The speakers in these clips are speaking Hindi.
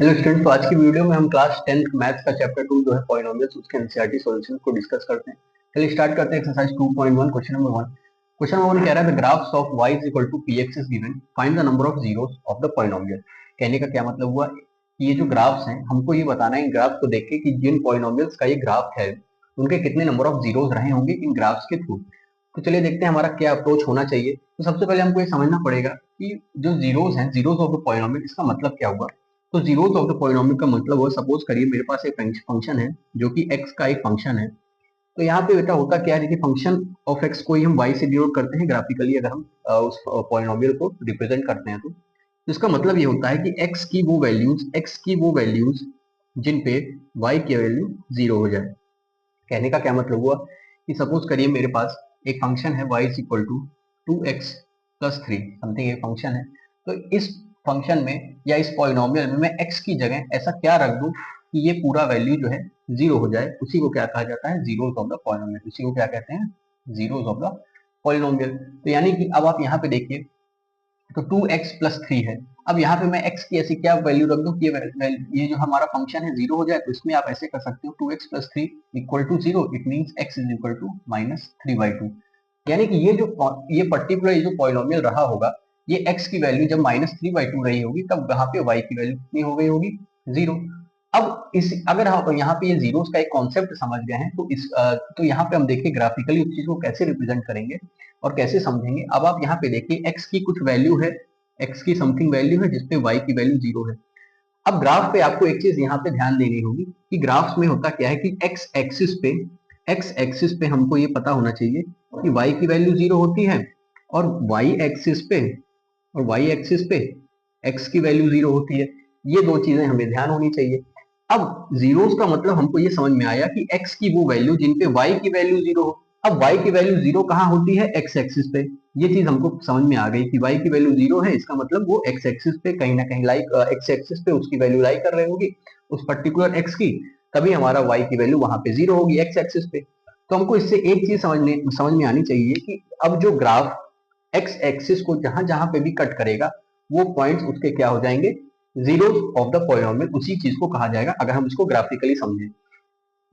हेलो स्टूडेंट्स, तो आज की वीडियो में हम क्लास 10th मैथ्स का चैप्टर 2 जो है पॉलिनोमियल्स उसके एनसीईआरटी सॉल्यूशन को डिस्कस करते हैं। चलिए स्टार्ट करते हैं exercise 2.1 question number 1। Question number 1 कह रहा है the graphs of y is equal to px is given, find the number of zeros of the polynomial. कहने का क्या मतलब हुआ कि ये जो ग्राफ्स हैं हमको ये बताना है इन ग्राफ्स को देख के कि जिन पॉलिनोमियल्स का ये ग्राफ है उनके कितने नंबर ऑफ जीरोस रहे होंगे इन ग्राफ्स के थ्रू। तो चलिए देखते हैं हमारा क्या अप्रोच होना चाहिए। तो सबसे पहले हमको ये समझना पड़ेगा कि जो जीरोस हैं, जीरोस ऑफ द पॉलिनोमियल, इसका मतलब क्या हुआ। तो जीरोस ऑफ द पॉलिनोमियल का मतलब हुआ, सपोज करिए मेरे पास एक फंक्शन है जो कि x का एक फंक्शन है। तो यहाँ पे बेटा होता क्या है, देखिए फंक्शन ऑफ x को ही हम y से डिनोट करते हैं ग्राफिकली, अगर हम उस पॉलिनोमियल को रिप्रेजेंट करते हैं। तो इसका मतलब ये होता है कि x की वो वैल्यूज जिन पे y की वैल्यू जीरो हो जाए। कहने का क्या मतलब हुआ कि सपोज करिए मेरे पास एक फंक्शन है y is equal to 2x plus 3 something, एक फंक्शन है। तो इस फंक्शन में या इस पॉलिनोमियल में मैं x की जगह ऐसा क्या रख दूं कि ये पूरा वैल्यू जो है जीरो हो जाए, उसी को क्या कहा जाता है, जीरोस ऑफ द पॉलिनोमियल। उसी को क्या कहते हैं, जीरोस ऑफ द पॉलिनोमियल। तो यानी कि अब आप यहाँ पे देखिए, तो 2x प्लस 3 है। अब यहाँ पे मैं x की ऐसी क्या वैल्यू रख दूं कि ये जो हमारा फंक्शन है जीरो हो जाए। तो इसमें आप ऐसे कर सकते हो 2x plus 3 equal to zero, it means x is equal to minus 3/2। यानी कि ये पर्टिकुलर ये जो पॉलिनोमियल रहा होगा, ये x की वैल्यू जब माइनस 3/2 रही होगी तब यहाँ पे y की वैल्यू कितनी हो गई होगी, जीरो। अब इस अगर हम यहाँ पे ये जीरोस का एक कॉन्सेप्ट समझ गए हैं, तो यहाँ पे हम देखिए ग्राफिकली उस चीज को कैसे रिप्रेजेंट करेंगे और कैसे समझेंगे। अब आप यहाँ पे देखिए x की कुछ वैल्यू है, x की समथिंग वैल्यू है जिसपे y की वैल्यू जीरो है। अब ग्राफ पे आपको एक चीज यहाँ पे ध्यान देनी होगी कि ग्राफ्स में होता क्या है कि x एक्सिस पे हमको ये पता होना चाहिए कि y की वैल्यू जीरो होती है, और y एक्सिस पे x की वैल्यू जीरो होती है। ये दो चीजें हमें ध्यान होनी चाहिए। अब जीरोस का मतलब हमको ये समझ में आया कि x की वो वैल्यू जिन पे y की वैल्यू जीरो हो। अब y की वैल्यू जीरो कहाँ होती है, x एक्सिस पे। ये चीज हमको समझ में आ गई कि y की वैल्यू जीरो है, इसका मतलब वो x एक्सिस पे कहीं ना कहीं x एक्सिस पे उसकी वैल्यू लाई कर रही होगी, उस पर्टिकुलर x की। तभी हमारा y की वैल्यू वहां पे जीरो होगी x एक्सिस पे। तो हमको इससे एक चीज समझ में आनी चाहिए कि अब जो ग्राफ x एक्सिस को जहां जहां पे भी कट करेगा वो पॉइंट्स उसके क्या हो जाएंगे, जीरोस ऑफ द पॉलिनोमियल। उसी चीज को कहा जाएगा अगर हम इसको ग्राफिकली समझें।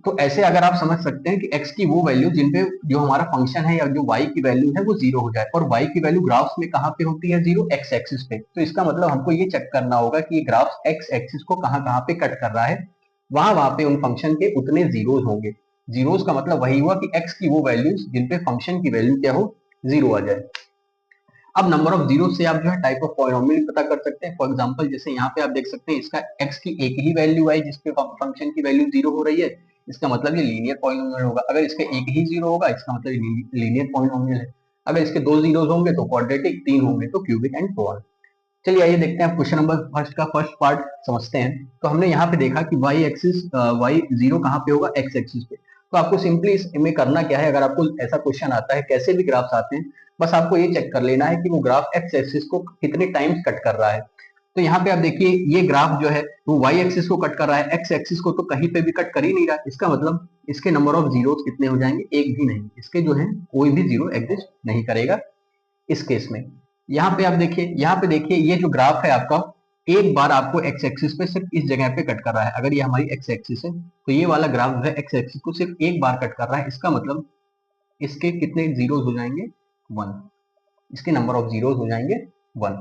तो ऐसे अगर आप समझ सकते हैं कि x की वो वैल्यू जिन पे जो हमारा फंक्शन है या जो y की वैल्यू है वो जीरो हो जाए, और y की वैल्यू ग्राफ्स में कहाँ पे होती है, जीरो, x एक्सिस पे। तो इसका मतलब हमको ये चेक करना होगा कि ये ग्राफ्स x एक्सिस को कहाँ कहाँ पे कट कर रहा है, वहां पे उन फंक्शन के उतने जीरोस होंगे। जीरोस का मतलब वही हुआ कि x की वो वैल्यूज जिन पे फंक्शन की वैल्यू क्या हो, जीरो आ जाए। अब नंबर ऑफ जीरो से आप जो है टाइप ऑफ पॉलिनोमियल पता कर सकते हैं। फॉर एग्जांपल जैसे यहाँ पे आप देख सकते हैं इसका x की एक ही वैल्यू आई जिसपे फंक्शन की वैल्यू जीरो हो रही है, इसका मतलब ये लीनियर पॉलिनोमियल होगा। अगर इसका एक ही जीरो होगा इसका मतलब लीनियर पॉलिनोमियल है। अगर इसके दो जीरोस होंगे तो क्वाड्रेटिक, तीन होंगे तो क्यूबिक एंड सो ऑन। चलिए आइए देखते हैं क्वेश्चन नंबर फर्स्ट का फर्स्ट पार्ट समझते हैं। तो हमने यहाँ पे देखा कि y जीरो कहाँ पे होगा, x एक्सिस पे। तो आपको सिंपली इसमें करना क्या है, अगर आपको ऐसा क्वेश्चन आता है, कैसे भी ग्राफ्स आते हैं, बस आपको ये चेक कर लेना है कि वो ग्राफ x एक्सिस को कितने टाइम्स कट कर रहा है। तो यहाँ पे आप देखिए ये ग्राफ जो है वो y एक्सिस को कट कर रहा है, x एक्सिस को तो कहीं पे भी कट कर ही नहीं रहा। इसका मतलब इसके नंबर ऑफ जीरोस कितने हो जाएंगे, एक भी नहीं। इसके जो है कोई भी जीरो एग्जिस्ट नहीं करेगा इस केस में। यहाँ पे आप देखिए, यहाँ पे देखिए ये जो ग्राफ है आपका, एक बार आपको एक्स एक्सिस पे सिर्फ इस जगह पे कट कर रहा है। अगर ये हमारी एक्स एक्सिस है तो ये वाला ग्राफ जो है एक्स एक्सिस को सिर्फ एक बार कट कर रहा है। इसका मतलब इसके कितने जीरोस हो जाएंगे, वन। इसके नंबर ऑफ जीरोस हो जाएंगे वन।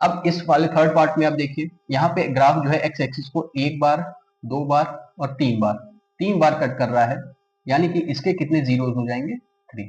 अब इस वाले थर्ड पार्ट में आप देखिए, यहाँ पे ग्राफ जो है एक्स एक्सिस को एक बार, दो बार और तीन बार कट कर रहा है, यानी कि इसके कितने जीरोस हो जाएंगे, थ्री।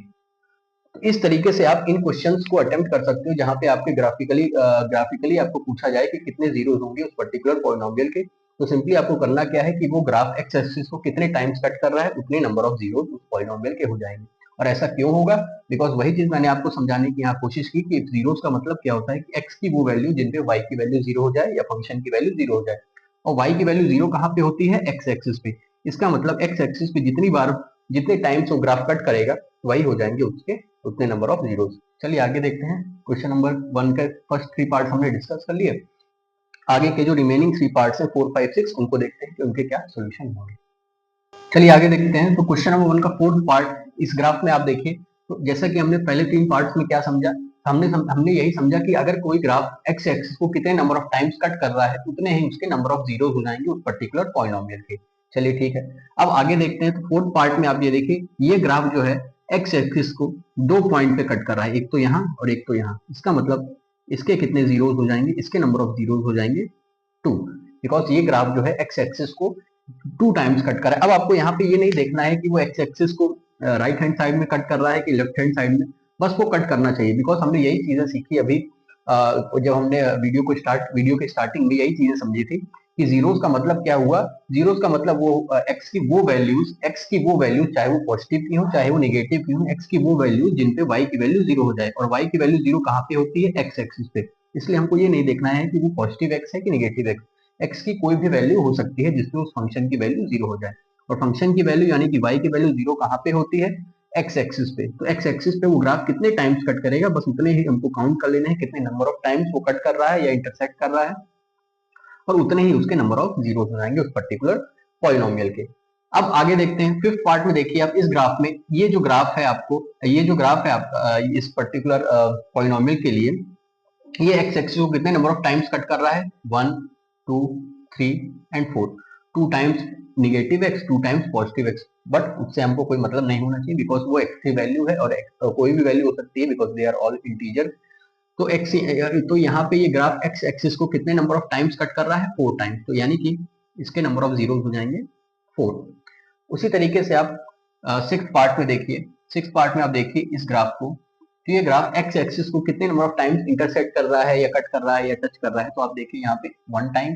तो इस तरीके से आप इन क्वेश्चंस को अटेम्प्ट कर सकते हो जहां पे आपके ग्राफिकली आपको पूछा जाए कि कितने जीरोस होंगे उस पर्टिकुलर पॉलिनोमियल के। तो सिंपली आपको करना क्या है कि वो ग्राफ एक्स एक्सिस को कितने टाइम्स कट कर रहा है, उतने नंबर ऑफ जीरोस उस पॉलिनोमियल के हो जाएंगे। और ऐसा क्यों होगा, बिकॉज वही चीज मैंने आपको समझाने की यहाँ कोशिश की कि जीरोस का मतलब क्या होता है कि एक्स की वो वैल्यू जिन पे वाई की वैल्यू जीरो हो जाए या फंक्शन की वैल्यू जीरो हो जाए। और वाई की वैल्यू जीरो कहाँ पे होती है, एक्स एक्सिस पे। इसका मतलब एक्स एक्सिस पे जितने टाइम्स वो ग्राफ कट करेगा वही हो जाएंगे उसके उतने नंबर ऑफ जीरोस। चलिए आगे देखते हैं। क्वेश्चन नंबर वन के फर्स्ट थ्री पार्ट हमने डिस्कस कर लिए। आगे के जो रिमेनिंग थ्री पार्ट्स हैं 4, 5, 6, उनको देखते हैं कि उनके क्या सोल्यूशन होंगे। चलिए आगे देखते हैं। तो क्वेश्चन नंबर वन का फोर्थ पार्ट इस ग्राफ में आप देखिए, तो जैसा कि हमने पहले तीन पार्ट्स में क्या समझा हमने यही समझा कि अगर कोई ग्राफ एक्स एक्सिस को कितने नंबर ऑफ टाइम्स कट कर रहा है उतने ही उसके नंबर ऑफ जीरोस हो जाएंगे उस पर्टिकुलर पॉलिनोमियल के। चलिए ठीक है, अब आगे देखते हैं। तो फोर्थ पार्ट में आप ये देखिए, ये ग्राफ जो है एक्स एक्सिस को 2 पॉइंट पे कट कर रहा है, एक तो यहाँ और एक तो यहाँ। इसका मतलब इसके कितने जीरोस हो जाएंगे, इसके नंबर ऑफ जीरोस हो जाएंगे 2, बिकॉज ये ग्राफ जो है एक्स एक्सिस को 2 टाइम्स कट कर रहा है। अब आपको यहाँ पे ये नहीं देखना है कि वो एक्स एक्सिस को राइट हैंड साइड में कट कर रहा है कि लेफ्ट हैंड साइड में, बस वो कट करना चाहिए। बिकॉज हमने यही चीजें सीखी अभी जब हमने वीडियो के स्टार्टिंग में यही चीजें समझी थी कि जीरोस का मतलब क्या हुआ। जीरोस का मतलब वो एक्स की वो वैल्यूज चाहे वो पॉजिटिव की हो चाहे वो नेगेटिव की हो, एक्स की वो वैल्यूज जिन पे वाई की वैल्यू जीरो हो जाए, और वाई की वैल्यू जीरो कहाँ पे होती है, एक्स एक्सिस पे। इसलिए हमको ये नहीं देखना है कि वो पॉजिटिव एक्स है कि नेगेटिव एक्स, एक्स की कोई भी वैल्यू हो सकती है जिसमें उस फंक्शन की वैल्यू जीरो हो जाए। और फंक्शन की वैल्यू यानी कि वाई की वैल्यू जीरो कहाँ पे होती है, एक्स एक्सिस पे। तो एक्स एक्सिस पे वो ग्राफ कितने टाइम्स कट करेगा, बस उतने ही हमको काउंट कर लेने हैं कितने नंबर ऑफ टाइम्स वो कट कर रहा है या इंटरसेक्ट कर रहा है, और उतने ही उसके नंबर ऑफ जीरो हो जाएंगे उस पर्टिकुलर पॉलिनोमियल के। अब आगे देखते हैं फिफ्थ पार्ट में। देखिए आप इस ग्राफ में, ये जो ग्राफ है आपका इस पर्टिकुलर पॉलिनोमियल के लिए, ये एक्स एक्सिस को कितने नंबर ऑफ टाइम्स कट कर रहा है, 1 2 3 and 4। 2 times negative x, 2 times positive x, but उससे हमको कोई मतलब नहीं होना चाहिए बिकॉज वो एक्स की वैल्यू है और कोई भी वैल्यू हो सकती है because they are all integer. तो एक्स, तो यहाँ पे ये ग्राफ एक्स एक्सिस को कितने नंबर ऑफ टाइम्स कट कर रहा है, 4 टाइम्स। तो यानी कि इसके नंबर ऑफ जीरो हो जाएंगे 4। उसी तरीके से आप सिक्स पार्ट में देखिए, सिक्स पार्ट में आप देखिए इस ग्राफ को। तो ये ग्राफ एक्स एक्सिस को कितने नंबर ऑफ टाइम्स इंटरसेक्ट कर रहा है या कट कर रहा है या टच कर रहा है। तो आप देखिए यहाँ पे 1 टाइम,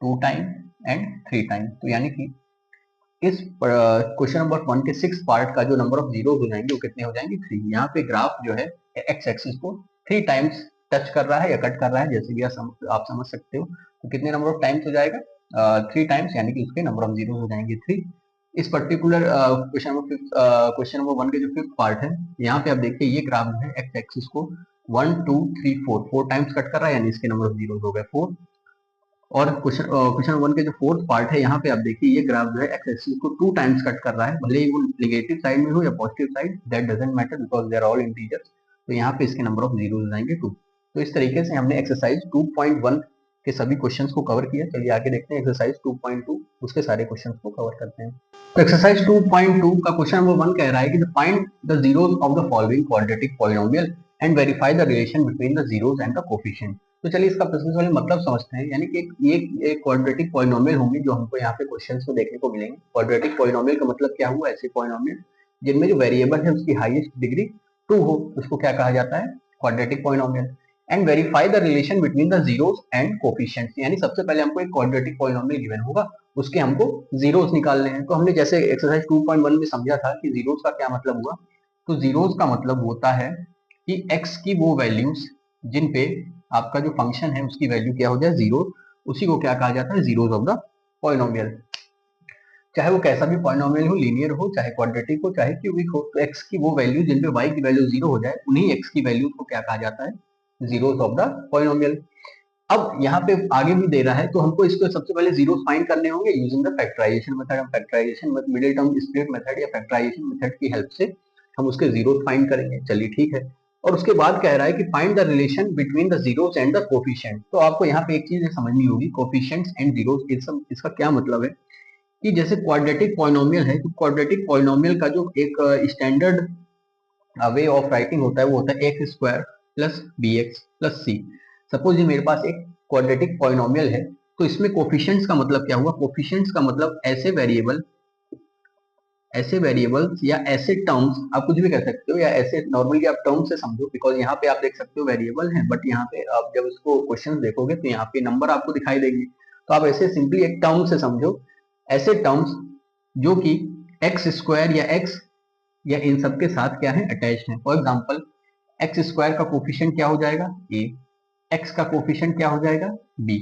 2 टाइम एंड 3 टाइम। तो यानी कि इस क्वेश्चन नंबर 1 के 6 पार्ट का जो नंबर ऑफ जीरो हो जाएंगे वो कितने हो जाएंगे, 3। यहाँ पे ग्राफ जो है एक्स एक्सिस को 3 टाइम्स टच कर रहा है या कट कर रहा है, जैसे भी आप समझ सकते हो। तो कितने नंबर ऑफ टाइम्स हो जाएगा, 3 टाइम्स, यानी कि उसके नंबर ऑफ जीरो हो जाएंगे 3। इस पर्टिकुलर क्वेश्चन नंबर 1 के जो फिफ्थ पार्ट है, यहाँ पे आप देखिए ये ग्राफ जो है एक्स एक्सिस को 1 2 3 4 टाइम्स कट कर रहा है, यानी इसके नंबर ऑफ जीरो हो गए 4। और क्वेश्चन 1 के जो फोर्थ पार्ट है, यहाँ पे आप देखिए ये ग्राफ जो है एक्स एक्सिस को 2 टाइम्स कट कर रहा है, भले ही वो नेगेटिव साइड में हो या positive side, that doesn't matter because they are all integers. तो यहाँ पे इसके नंबर ऑफ जीरो हो जाएंगे 2। तो इस तरीके से हमने एक्सरसाइज 2.1 के सभी क्वेश्चंस को कवर किया। चलिए आगे देखते हैं एक्सरसाइज 2.2, उसके सारे क्वेश्चंस को कवर करते हैं। तो एक्सरसाइज 2.2 का क्वेश्चन नंबर 1 कह रहा है कि find the zeros of the following quadratic polynomial and verify the relation between the zeros and the coefficient. तो चलिए इसका सबसे पहले मतलब समझते हैं। यानी कि एक क्वाड्रेटिक पॉलिनोमियल होंगे जो हमको यहाँ पे क्वेश्चंस में देखने को मिलेंगे। क्वाड्रेटिक पॉलिनोमियल का मतलब क्या हुआ, ऐसे पॉलिनोमियल जिनमें जो वेरिएबल है उसकी हाईएस्ट डिग्री 2 हो, उसको क्या कहा जाता है, quadratic polynomial. And verify the relation between the zeros and coefficients, यानी सबसे पहले हमको एक क्वाड्रेटिक पॉलिनोमियल गिवन होगा, उसके हमको जीरोस निकालने हैं। तो हमने जैसे एक्सरसाइज 2.1 में समझा था कि जीरोस का क्या मतलब हुआ। तो जीरोस का मतलब होता है कि x की वो वैल्यूज जिन पे आपका जो फंक्शन है उसकी वैल्यू क्या हो जाए, जीरो, उसी को क्या कहा जाता है, जीरोस ऑफ द पॉलिनोमियल। चाहे वो कैसा भी पॉलिनोमियल हो, लीनियर हो, चाहे क्वाड्रेटिक हो, चाहे क्यूबिक हो, तो x की वो वैल्यू जिन पे y की वैल्यू जीरो हो जाए उन्हीं x की वैल्यू को क्या कहा जाता है, जीरोस ऑफ द पॉलिनोमियल। अब यहाँ पे आगे भी दे रहा है तो हमको इसको सबसे पहले जीरोस फाइंड करने होंगे यूजिंग द फैक्टराइजेशन मेथड। हम factorization middle term split method या फैक्टराइजेशन मेथड की हेल्प से हम उसके जीरोस फाइंड करेंगे। चलिए ठीक है। और उसके बाद कह रहा है कि find the relation between the zeros and the coefficient. तो आपको यहाँ पे एक चीज समझनी होगी, कोफिशिएंट्स एंड जीरोस, इसका क्या मतलब है कि जैसे क्वाड्रेटिक पॉलिनोमियल है तो क्वाड्रेटिक पॉलिनोमियल का जो एक स्टैंडर्ड वे ऑफ राइटिंग होता है वो होता है x square plus b x plus c. Suppose ये मेरे पास एक क्वाड्रेटिक पॉलिनोमियल है, तो इसमें कोफिशिएंट्स का मतलब क्या हुआ, कोफिशिएंट्स का मतलब ऐसे वेरिएबल्स या ऐसे टर्म्स, आप कुछ भी कह सकते हो, या ऐसे नॉर्मली आप टर्म्स से समझो, बिकॉज यहाँ पे आप देख सकते हो वेरिएबल है, बट यहाँ पे आप जब इसको क्वेश्चन देखोगे तो यहाँ पे नंबर आपको दिखाई देंगे। तो आप ऐसे सिंपली एक टर्म से समझो, ऐसे टर्म्स जो कि एक्स स्क्वायर या एक्स या इन सब के साथ क्या है, अटैच्ड है। फॉर एग्जाम्पल एक्स स्क्वायर का कोफिशिएंट क्या हो जाएगा, ए, एक्स का कोफिशिएंट क्या हो जाएगा, बी।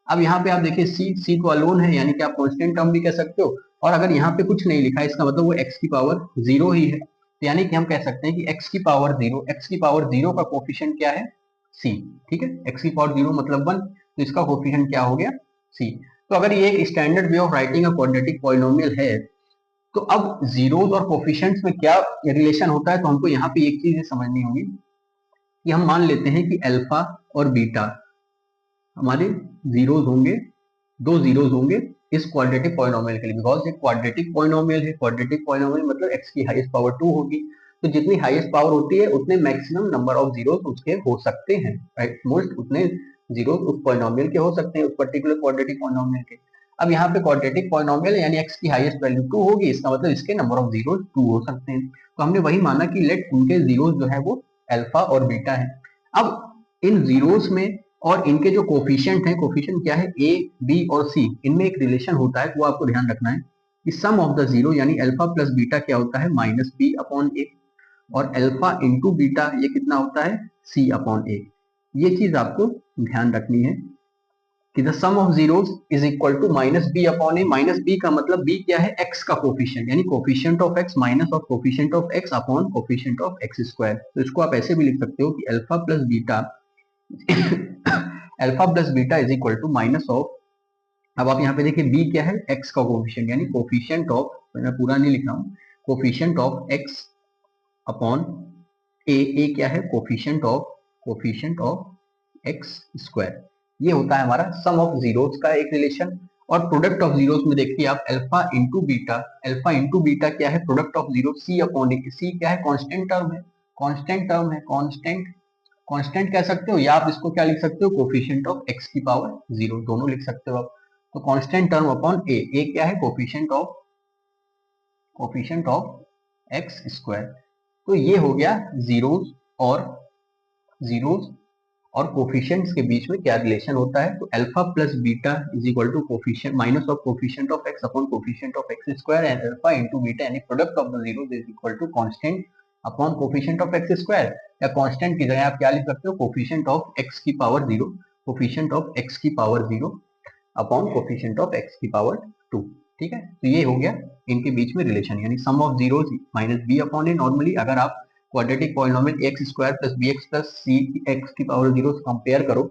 अब यहाँ पे आप देखिए सी तो अलोन है, यानी कि आप कांस्टेंट टर्म भी कह सकते हो, और अगर यहाँ पे कुछ नहीं लिखा है इसका मतलब वो एक्स की पावर जीरो ही है। तो यानी कि हम कह सकते हैं कि एक्स की पावर जीरो का कोफिशिएंट क्या है, सी। ठीक है, एक्स की पावर जीरो मतलब 1, तो इसका कोफिशिएंट क्या हो गया, सी। तो अगर ये एक standard way of writing a quadratic polynomial है, तो अब जीरोस और कोफिशिएंट्स में क्या रिलेशन होता है, तो हमको यहाँ पे एक चीज समझनी होगी कि हम मान लेते हैं कि अल्फा और बीटा हमारे जीरोज होंगे, दो जीरोज होंगे इस क्वाड्रेटिक पॉलिनोमियल के लिए, बिकॉज एक क्वाड्रेटिक पॉलिनोमियल है, क्वाड्रेटिक पॉलिनोमियल मतलब x की हाईएस्ट पावर 2 होगी, तो जितनी हाईएस्ट पावर होती है उतने मैक्सिमम नंबर ऑफ जीरोज उसके हो सकते हैं, राइट, मोस्ट उतने जीरोज उस पॉलिनोमियल के हो सकते हैं, उस पर्टिकुलर क्वाड्रेटिक पॉलिनोमियल के। अब यहाँ पे क्वाड्रेटिक पॉलिनोमियल यानी x की हाईएस्ट वैल्यू 2 होगी, इसका मतलब इसके नंबर ऑफ जीरोज 2 हो सकते हैं, तो हमने वही माना कि लेट उनके जीरोज जो है वो अल्फा और बीटा है। अब इन जीरोज में और इनके जो कोफिशिएंट है, कोफिशिएंट क्या है, ए बी और सी, इनमें एक रिलेशन होता है, वो आपको ध्यान रखना है कि सम ऑफ द जीरो यानी अल्फा प्लस बीटा क्या होता है, माइनस बी अपॉन ए, और अल्फा इंटू बीटा ये कितना होता है, सी अपॉन ए। ये चीज आपको ध्यान रखनी है कि the sum of zeros is equal to minus B upon A, minus B का मतलब बी क्या है, एक्स का कोफिशिएंट, यानी coefficient of x minus of coefficient of x upon coefficient of x square. तो इसको आप ऐसे भी लिख सकते हो कि alpha plus beta alpha plus beta is equal to minus of, अब आप यहाँ पे देखिए b क्या है, x का कोफिशिएंट यानी कोफिशिएंट ऑफ, मैं पूरा नहीं लिख रहा हूँ, coefficient of x upon a क्या है, कोफिशिएंट ऑफ x स्क्वायर। ये होता है हमारा सम ऑफ जीरोस का एक रिलेशन। और प्रोडक्ट ऑफ जीरोस में देखिए आप अल्फा इंटू बीटा क्या है, product of zero c upon A, c क्या है, कांस्टेंट टर्म है, कांस्टेंट कह सकते हो, या आप इसको क्या लिख सकते हो, कोफिशिएंट ऑफ x की पावर 0, दोनों लिख सकते हो आप। तो कांस्टेंट टर्म अपॉन ए क्या है, कोफिशिएंट ऑफ x स्क्वायर। तो ये हो गया जीरोस और कोफिशिएंट्स के बीच में क्या रिलेशन होता है। तो alpha plus beta is equal to coefficient minus of coefficient of x upon coefficient of x square, and alpha into beta यानी product of the zeros is equal to constant upon coefficient of x square, या कांस्टेंट की जगह आप क्या लिख सकते हो, कोफिशिएंट ऑफ x की पावर 0, कोफिशिएंट ऑफ x की power 0 upon coefficient of x की पावर 2। ठीक है, तो ये हो गया इनके बीच में रिलेशन, यानी sum of zeros minus B upon a. Normally अगर आप quadratic polynomial x square plus b x plus c x की पावर 0 से कंपेयर करो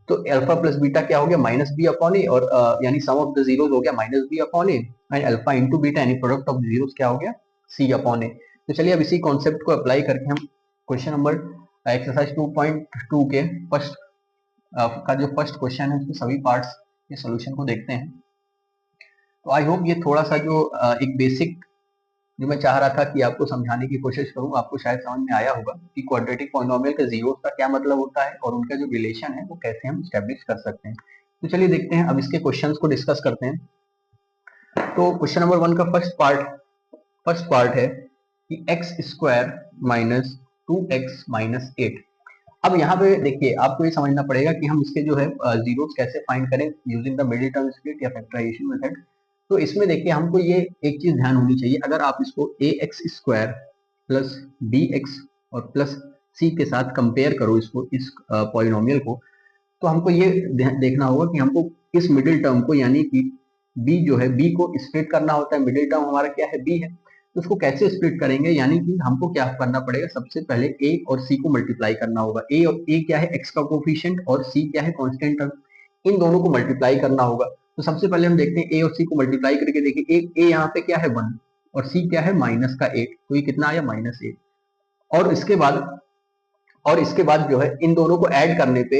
तो अल्फा प्लस बीटा क्या हो गया, माइनस बी अपॉन ए, और यानी सम ऑफ द जीरोस हो गया minus B upon A, and alpha into beta यानी प्रोडक्ट ऑफ जीरोस क्या हो गया, सी अपॉन ए। तो चलिए अब इसी कॉन्सेप्ट को अप्लाई करके हम क्वेश्चन नंबर एक्सरसाइज 2.2 के फर्स्ट का जो फर्स्ट क्वेश्चन है उसके सभी पार्ट्स के सॉल्यूशन को देखते हैं। तो आई होप ये थोड़ा सा जो एक बेसिक जो मैं चाह रहा था कि आपको समझाने की कोशिश करूं, आपको शायद समझ में आया होगा कि क्वाड्रेटिक पॉलिनोमियल के जीरोस का क्या मतलब होता है और उनका जो रिलेशन है वो कैसे हम स्टैब्लिश कर सकते हैं। तो चलिए देखते हैं, अब इसके क्वेश्चंस को डिस्कस करते हैं। तो क्वेश्चन नंबर 1 का फर्स्ट पार्ट है कि x square minus 2x minus 8। अब यहाँ पे देखिए आपको ये समझना पड़ेगा कि हम इसके जो है जीरोस कैसे फाइंड करें using the middle term split या फैक्टराइजेशन मेथड। तो इसमें देखिए हमको ये एक चीज ध्यान होनी चाहिए, अगर आप इसको ax स्क्वायर प्लस bx और प्लस c के साथ कंपेयर करो इसको, इस पॉलिनोमियल को, तो हमको ये देखना होगा कि हमको इस मिडिल टर्म को यानी कि b जो है b को स्प्लिट करना होता है। मिडिल टर्म हमारा क्या है, b है, तो उसको कैसे स्प्लिट करेंगे, यानी कि हमको क्या करना पड़ेगा, सबसे पहले a और c को मल्टीप्लाई करना होगा। a क्या है, x का कोफिशिएंट, और c क्या है, कांस्टेंट टर्म, इन दोनों को मल्टीप्लाई करना होगा। तो सबसे पहले हम देखते हैं a और c को मल्टीप्लाई करके, देखिए a यहाँ पे क्या है 1 और c क्या है माइनस का 8, तो ये कितना आया -8। और इसके बाद जो है इन दोनों को ऐड करने पे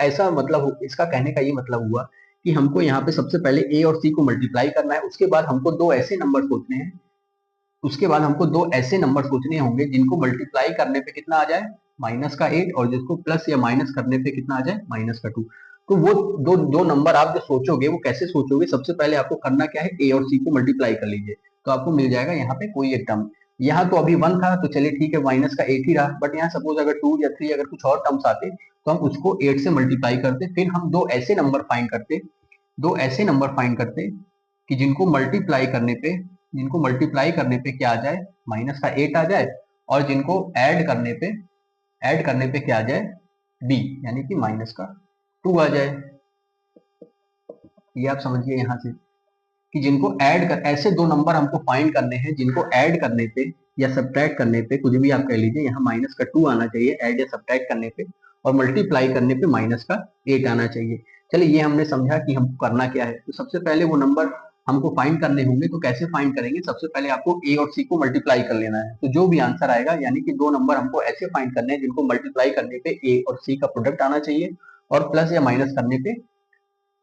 ऐसा मतलब इसका कहने का ये मतलब हुआ कि हमको यहाँ पे सबसे पहले a और c को मल्टीप्लाई करना है, उसके बाद हमको दो ऐसे नंबर सोचने होंगे जिनको मल्टीप्लाई करने पे कितना आ जाए -8, और जिसको प्लस या माइनस करने पे कितना आ जाए -2। तो वो दो नंबर आप जो सोचोगे वो कैसे सोचोगे, सबसे पहले आपको करना क्या है, a और c को मल्टीप्लाई कर लीजिए, तो आपको मिल जाएगा यहाँ पे कोई एक टर्म। यहाँ तो अभी 1 था तो चलिए ठीक है -8 ही रहा, बट यहाँ सपोज अगर 2 या 3 अगर कुछ और टर्म्स आते तो हम उसको 8 से मल्टीप्लाई करते, फिर हम दो ऐसे नंबर फाइंड करते कि जिनको मल्टीप्लाई करने पे क्या आ जाए, -8 आ जाए, और जिनको ऐड करने पे क्या आ जाए, b यानी कि -2 आ जाए। ये आप समझिए यहाँ से कि जिनको ऐड कर, ऐसे दो नंबर हमको फाइंड करने हैं जिनको ऐड करने पे या सब्ट्रैक्ट करने पे, कुछ भी आप कह लीजिए, यहाँ -2 आना चाहिए ऐड या सब्ट्रैक्ट करने पे, और मल्टीप्लाई करने पे -8 आना चाहिए। चलिए ये हमने समझा कि हमको करना क्या है। तो सबसे पहले वो नंबर हमको फाइंड करने होंगे। तो कैसे फाइंड करेंगे, सबसे पहले आपको ए और सी को मल्टीप्लाई कर लेना है। तो जो भी आंसर आएगा, यानी कि दो नंबर हमको ऐसे फाइंड करने हैं जिनको मल्टीप्लाई करने पे ए और सी का प्रोडक्ट आना चाहिए और प्लस या माइनस करने पे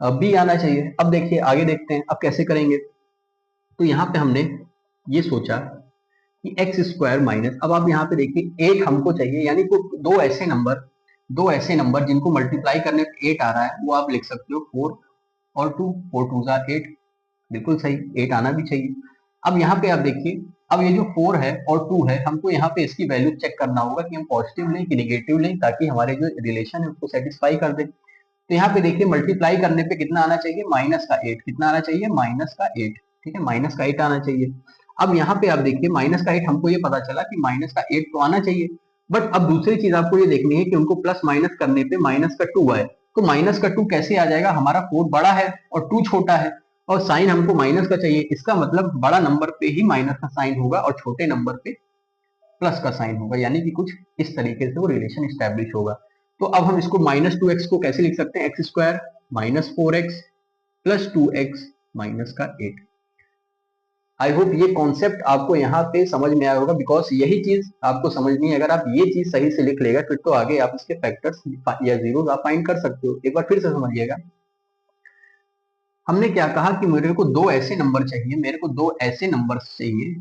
बी आना चाहिए। अब देखिए आगे देखते हैं अब कैसे करेंगे। तो यहाँ पे हमने ये सोचा कि एक्स स्क्वायर माइनस, अब आप यहाँ पे देखिए 8 हमको चाहिए, यानी कि दो ऐसे नंबर जिनको मल्टीप्लाई करने पे 8 आ रहा है, वो आप लिख सकते हो 4 और 2, 4 2 8, बिल्कुल सही, 8 आना भी चाहिए। अब यहाँ पे आप देखिए, अब ये जो 4 है और 2 है, हमको यहाँ पे इसकी वैल्यू चेक करना होगा कि हम पॉजिटिव लें कि निगेटिव लें, ताकि हमारे जो रिलेशन है उसको सेटिस्फाई कर दे। तो यहाँ पे देखिए मल्टीप्लाई करने पे कितना आना चाहिए, माइनस का 8, कितना आना चाहिए, माइनस का 8, ठीक है, माइनस का 8 आना चाहिए। अब यहाँ पे आप देखिए माइनस का 8, हमको ये पता चला कि माइनस का 8 तो आना चाहिए, बट अब दूसरी चीज आपको ये देखनी है कि उनको प्लस माइनस करने पे माइनस का 2 आए। तो माइनस का 2 कैसे आ जाएगा, हमारा 4 बड़ा है और 2 छोटा है, और साइन हमको माइनस का चाहिए, इसका मतलब बड़ा नंबर पे ही माइनस का साइन होगा और छोटे नंबर पे प्लस का साइन होगा, यानी कि कुछ इस तरीके से वो रिलेशन स्टैब्लिश होगा। तो अब हम इसको माइनस 2x को कैसे लिख सकते हैं, x square minus 4x plus 2x minus का 8। आई होप ये कॉन्सेप्ट आपको यहाँ पे समझ में आया होगा, बिकॉज यही चीज आपको समझनी है। अगर आप ये चीज सही से लिख लेगा फिर तो आगे आप इसके फैक्टर्स या जीरोस आप फाइंड कर सकते हो। एक बार फिर से समझिएगा, हमने क्या कहा कि मेरे को दो ऐसे नंबर चाहिए,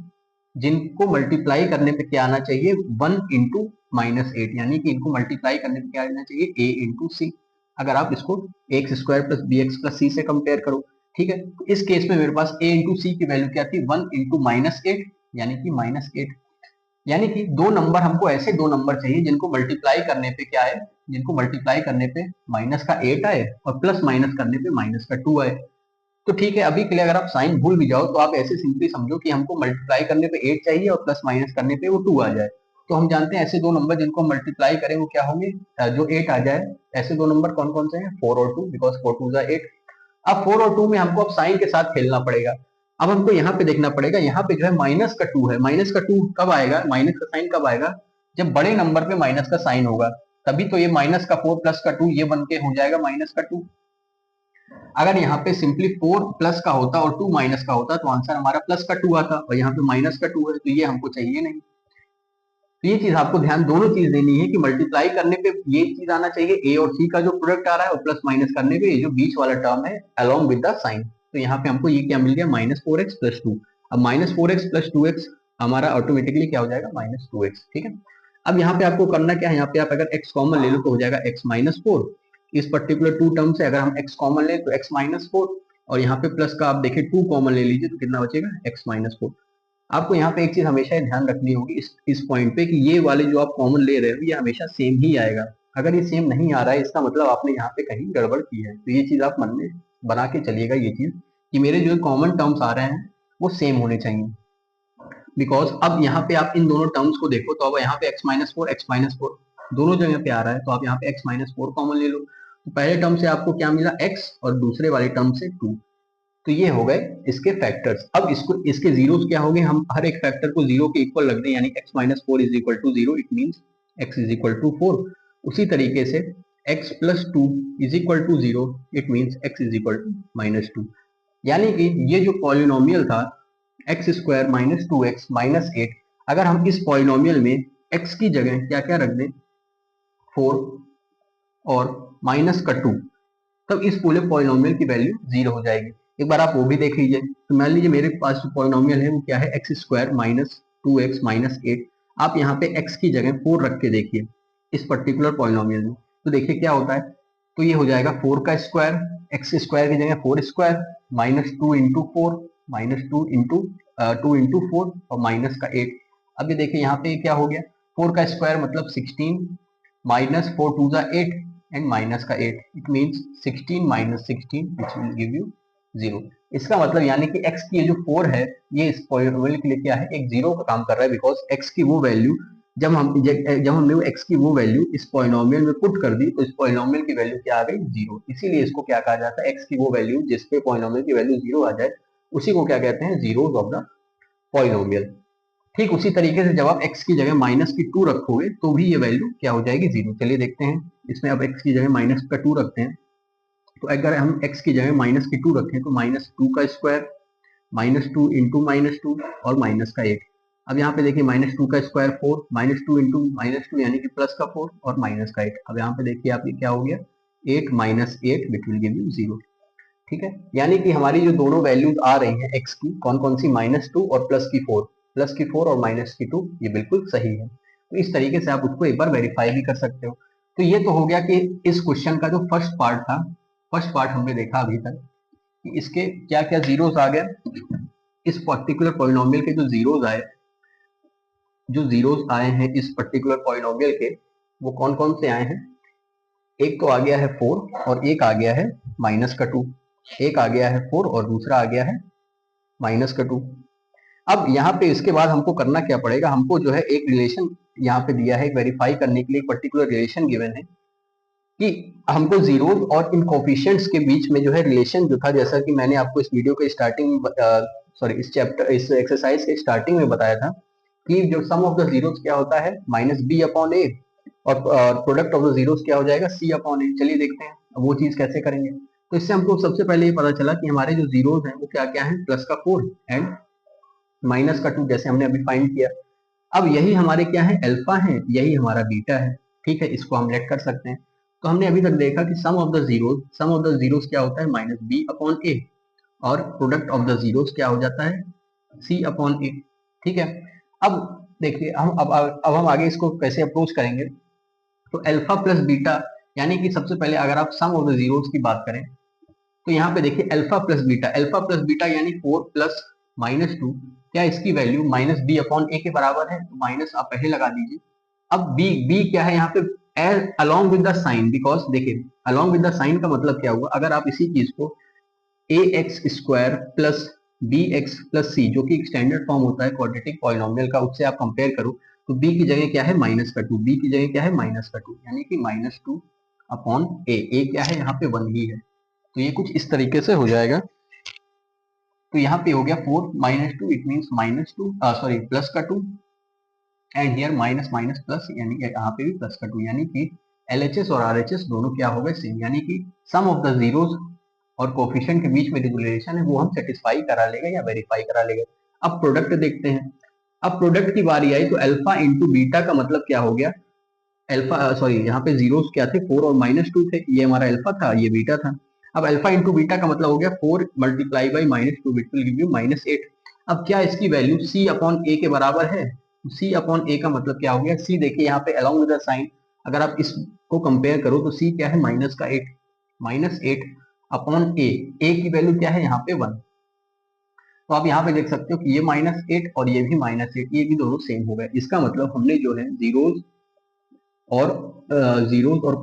जिनको मल्टीप्लाई करने पे क्या आना चाहिए, 1 इंटू माइनस 8, यानी कि इनको मल्टीप्लाई करने पे क्या आना चाहिए, a इंटू सी। अगर आप इसको x square plus b x plus c से कंपेयर करो, ठीक है, तो इस केस में मेरे पास a इंटू सी की वैल्यू क्या थी, 1 इंटू माइनस 8, यानी कि माइनस 8। यानी कि दो नंबर, हमको ऐसे दो नंबर चाहिए जिनको मल्टीप्लाई करने पे क्या आए, जिनको मल्टीप्लाई करने पे माइनस का 8 आए और प्लस माइनस करने पे माइनस का 2 आए। तो ठीक है, अभी के लिए अगर आप साइन भूल भी जाओ तो आप ऐसे सिंपली समझो कि हमको मल्टीप्लाई करने पे 8 चाहिए और प्लस माइनस करने पे वो 2 आ जाए। तो हम जानते हैं ऐसे दो नंबर जिनको मल्टीप्लाई करें वो क्या होंगे, जो 8 आ जाए। ऐसे दो नंबर कौन कौन से हैं, 4 और 2, बिकॉज 4 2 8। अब 4 और 2 में हमको अब साइन के साथ खेलना पड़ेगा। अब हमको यहाँ पे देखना पड़ेगा, यहाँ पे जो है माइनस का 2 है, माइनस का 2 कब आएगा, माइनस का साइन कब आएगा, जब बड़े नंबर पे माइनस का साइन होगा, तभी तो ये माइनस का 4 प्लस का 2 ये बन के हो जाएगा माइनस का 2। अगर यहाँ पे सिंपली 4 प्लस का होता और 2 माइनस का होता तो आंसर हमारा प्लस का 2 आता, और यहाँ पे माइनस का 2 है, तो ये हमको चाहिए नहीं। तो ये चीज आपको ध्यान, दोनों चीज देनी है कि मल्टीप्लाई करने पे ये चीज आना चाहिए, ए और सी का जो प्रोडक्ट आ रहा है, और प्लस माइनस करने पे ये जो बीच वाला टर्म है अलोंग विद द साइन। तो यहाँ पे हमको ये क्या मिल गया, माइनस 4x प्लस 2। अब माइनस 4x प्लस 2x हमारा ऑटोमेटिकली क्या हो जाएगा, माइनस 2x, ठीक है। अब यहाँ पे आपको करना क्या है, यहाँ पे आप अगर x कॉमन ले लो तो हो जाएगा x माइनस 4। इस पर्टिकुलर 2 टर्म से अगर हम x कॉमन ले तो x माइनस 4, और यहाँ पे प्लस का आप देखिए 2 कॉमन ले लीजिए तो कितना बचेगा, x माइनस 4। आपको यहाँ पे एक चीज हमेशा ध्यान रखनी होगी इस पॉइंट पे कि ये वाले जो आप कॉमन ले रहे हो ये हमेशा सेम ही आएगा। अगर ये सेम नहीं आ रहा है इसका मतलब आपने यहाँ पे कहीं गड़बड़ की है। तो ये चीज आप मन में बना के चलिएगा, ये चीज कि मेरे जो कॉमन टर्म्स आ रहे हैं वो सेम होने चाहिए। बिकॉज अब यहाँ पे आप इन दोनों टर्म्स को देखो, तो अब यहाँ पे x माइनस 4 दोनों जगह पे आ रहा है, तो आप यहाँ पे x माइनस 4 कॉमन ले लो। तो पहले टर्म से आपको क्या मिला, x, और दूसरे वाले टर्म से 2। तो ये हो गए इसके फैक्टर्स। अब इसके जीरोस क्या हो गए, हम हर एक फैक्टर को जीरो के इक्वल रख दें, यानी x minus 4 is equal to 0, it means x is equal to 4। उसी तरीके से x plus 2 is equal to 0, it means x is equal to minus 2। यानी कि ये जो पॉलिनोमियल था x square minus 2x minus 8, अगर हम इस पॉलिनोमियल में x की जगह क्या क्या रख दें, 4 और माइनस का 2, तब इस पूरे पॉलिनोमियल की वैल्यू 0 हो जाएगी। एक बार आप वो भी देख लीजिए। तो मान लीजिए मेरे पास जो पॉलिनोमियल है वो क्या है, x square minus 2x minus 8। आप यहाँ पे x की जगह 4 रख के देखिए इस पर्टिकुलर पॉलिनोमियल में, तो देखिए क्या होता है। तो ये हो जाएगा 4 का स्क्वायर, एक्स स्क्वायर की जगह 4 square minus 2 into 4, minus 2 into 4 और माइनस का 8। अब ये देखिए यहाँ पे क्या हो गया, 4 का स्क्वायर मतलब 16 माइनस 4 2 8 एंड माइनस का 8, it means 16 minus 16 which will give you 0। इसका मतलब यानी कि x की ये जो 4 है ये इस पॉलिनोमियल के लिए क्या है, एक 0 का काम कर रहा है, बिकॉज x की वो वैल्यू जब हमने x की वो वैल्यू इस पॉलिनोमियल में पुट कर दी तो इस पॉलिनोमियल की वैल्यू क्या आ गई, 0। इसीलिए इसको क्या कहा जाता है, x की वो वैल्यू जिस पे पॉलिनोमियल की वैल्यू 0 आ जाए उसी को क्या कहते हैं, जीरोस ऑफ द पॉलिनोमियल। ठीक उसी तरीके से जब आप x की जगह माइनस की 2 रखोगे तो भी ये वैल्यू क्या हो जाएगी, 0। चलिए देखते हैं, इसमें अब x की जगह माइनस का 2 रखते हैं। तो अगर हम x की जगह माइनस की 2 रखें तो माइनस 2 का स्क्वायर -2 इंटू -2 और माइनस का 8। अब यहाँ पे देखिए -2 का स्क्वायर 4, -2 इंटू -2 यानी कि प्लस का 4 और माइनस का 8। अब यहाँ पे देखिए आप ये क्या हो गया 8 minus 8 which will give you 0। ठीक है, यानी कि हमारी जो दोनों वैल्यूज आ रही हैं x की, कौन कौन सी, -2 और +4 और -2 ये बिल्कुल सही है। तो इस तरीके से आप उसको एक बार वेरीफाई भी कर सकते हो। तो ये तो हो गया कि इस क्वेश्चन का जो फर्स्ट पार्ट था, फर्स्ट पार्ट हमने देखा अभी तक कि इसके क्या क्या जीरोस आ गए। इस पर्टिकुलर पॉलिनोमियल के जो जीरोस आए हैं इस पर्टिकुलर पॉलिनोमियल के, वो कौन कौन से आए हैं। एक तो आ गया है 4 और एक आ गया है -2। एक आ गया है 4 और दूसरा आ गया है -2। अब यहाँ पे इसके बाद हमको करना क्या पड़ेगा, हमको जो है एक रिलेशन यहाँ पे दिया है वेरीफाई करने के लिए, एक पर्टिकुलर रिलेशन गिवन है कि हमको जीरोस और इन कोफिशिएंट्स के बीच में जो है रिलेशन जो था, जैसा कि मैंने आपको इस वीडियो के स्टार्टिंग इस चैप्टर इस एक्सरसाइज के स्टार्टिंग में बताया था कि जो सम ऑफ द जीरोस क्या होता है -b/a और प्रोडक्ट ऑफ द जीरोस क्या हो जाएगा c/a। चलिए देखते हैं वो चीज कैसे करेंगे। तो इससे हमको सबसे पहले ये पता चला कि हमारे जो जीरोस हैं वो क्या क्या है, +4 एंड -2, जैसे हमने अभी फाइंड किया। अब यही हमारे क्या है, अल्फा है, यही हमारा बीटा है। ठीक है, इसको हम लेट कर सकते हैं। तो हमने अभी तक देखा कि सम ऑफ द जीरोस क्या होता है -b/a और प्रोडक्ट ऑफ द जीरोस क्या हो जाता है c/a। ठीक है, अब देखिए अब हम आगे इसको कैसे अप्रोच करेंगे। तो अल्फा प्लस बीटा, यानी कि सबसे पहले अगर आप सम ऑफ द जीरोस की बात करें तो यहाँ पे देखिए अल्फा प्लस बीटा यानी 4 प्लस -2, क्या इसकी वैल्यू -b/a के बराबर है। तो माइनस आप पहले लगा दीजिए। अब b क्या है यहाँ पे, along with the sign, because देखिए अलोंग विद द साइन का मतलब क्या हुआ, अगर आप इसी चीज को ax² प्लस bx+c जो कि स्टैंडर्ड फॉर्म होता है क्वाड्रेटिक पॉलिनोमियल का, उससे आप कंपेयर करो तो b की जगह क्या है -2, b की जगह क्या है -2, यानी कि -2/a क्या है यहाँ पे 1 ही है। तो ये कुछ इस तरीके से हो जाएगा। तो यहाँ पे हो गया 4 -2, it means +2 and here minus minus plus, यानी यहाँ पे भी +2, यानी कि LHS और RHS दोनों क्या हो गए सेम, यानी कि सम ऑफ द जीरोस और कोफिशिएंट के बीच में जो रिलेशन है वो हम सेटिस्फाई करा लेंगे या वेरीफाई करा लेंगे। अब प्रोडक्ट देखते हैं। अब प्रोडक्ट की बारी आई तो अल्फा इंटू बीटा का मतलब क्या हो गया, यहाँ पे जीरोस क्या थे, 4 और -2 थे, ये हमारा अल्फा था, ये बीटा था। अब अल्फा इंटू बीटा का मतलब हो गया 4 multiply by -2 which will give you -8। अब क्या इसकी वैल्यू c/a के बराबर है, c/a का मतलब क्या हो गया, c देखिए यहाँ पे अलोंग विद द साइन, अगर आप इसको कंपेयर करो तो c क्या है -8 की वैल्यू क्या है यहाँ पे 1। तो आप यहाँ पे देख सकते हो कि ये -8 और ये भी -8, ये भी दोनों सेम हो गए। इसका मतलब हमने जो है जीरोस और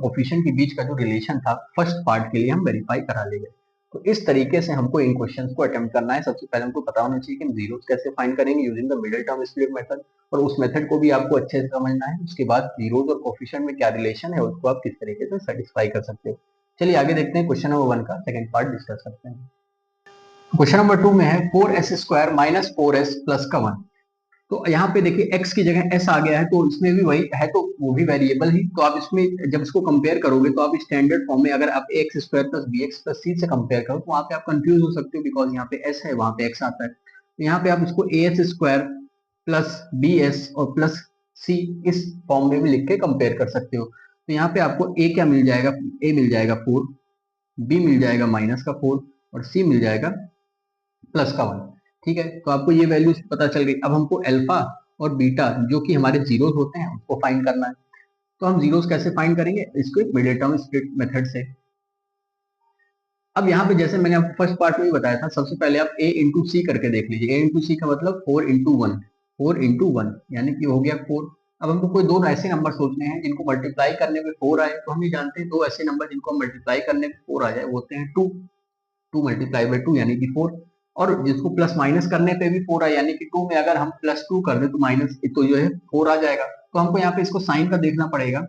कोफिशिएंट के बीच का जो रिलेशन था फर्स्ट पार्ट के लिए हम वेरीफाई करा लेंगे। तो इस तरीके से हमको इन क्वेश्चंस को अटेम्प्ट करना है। सबसे पहले हमको पता होना चाहिए कि हम जीरोस कैसे फाइंड करेंगे using the middle term split method, और उस मेथड को भी आपको अच्छे से समझना है। उसके बाद जीरोस और कोफिशिएंट में क्या रिलेशन है उसको आप किस तरीके से सेटिस्फाई कर सकते हो। चलिए आगे देखते हैं, क्वेश्चन नंबर 1 का सेकंड पार्ट डिस्कस करते हैं। क्वेश्चन नंबर 2 में है 4s² माइनस 4s प्लस का 1। तो यहाँ पे देखिए x की जगह s आ गया है, तो इसमें भी वही है, तो वो भी वेरिएबल ही। तो आप इसमें जब इसको कंपेयर करोगे तो आप स्टैंडर्ड फॉर्म में अगर आप ax² प्लस bx+c से कंपेयर करो तो वहाँ पे आप कंफ्यूज हो सकते हो, बिकॉज यहाँ पे s है वहाँ पे x आता है। तो यहाँ पे आप इसको as² प्लस bs और प्लस c इस फॉर्म में भी लिख के कंपेयर कर सकते हो। तो यहाँ पे आपको a क्या मिल जाएगा, a मिल जाएगा 4, b मिल जाएगा -4 और c मिल जाएगा +1। ठीक है, तो आपको ये वैल्यूज पता चल गई। अब हमको अल्फा और बीटा जो कि हमारे जीरोस होते हैं उसको फाइंड करना है। तो हम जीरोस कैसे फाइंड करेंगे, इसको एक मिडिल टर्म स्प्लिट मेथड से। अब यहाँ पे जैसे मैंने आपको फर्स्ट पार्ट में भी बताया था, सबसे पहले आप a इंटू सी करके देख लीजिए। a इंटू सी का मतलब 4 इंटू 1 यानी कि हो गया 4। अब हमको कोई दो ऐसे नंबर सोचने हैं जिनको मल्टीप्लाई करने में 4 आए, तो हम ये जानते हैं दो ऐसे नंबर जिनको हम मल्टीप्लाई करने में 4 आ जाए वो होते हैं 2 मल्टीप्लाई बाई 2 यानी कि 4, और जिसको प्लस माइनस करने पे भी 4 आ, यानी कि 2 में अगर हम +2 कर दे तो माइनस तो जो है 4 आ जाएगा। तो हमको यहाँ पे इसको साइन का देखना पड़ेगा।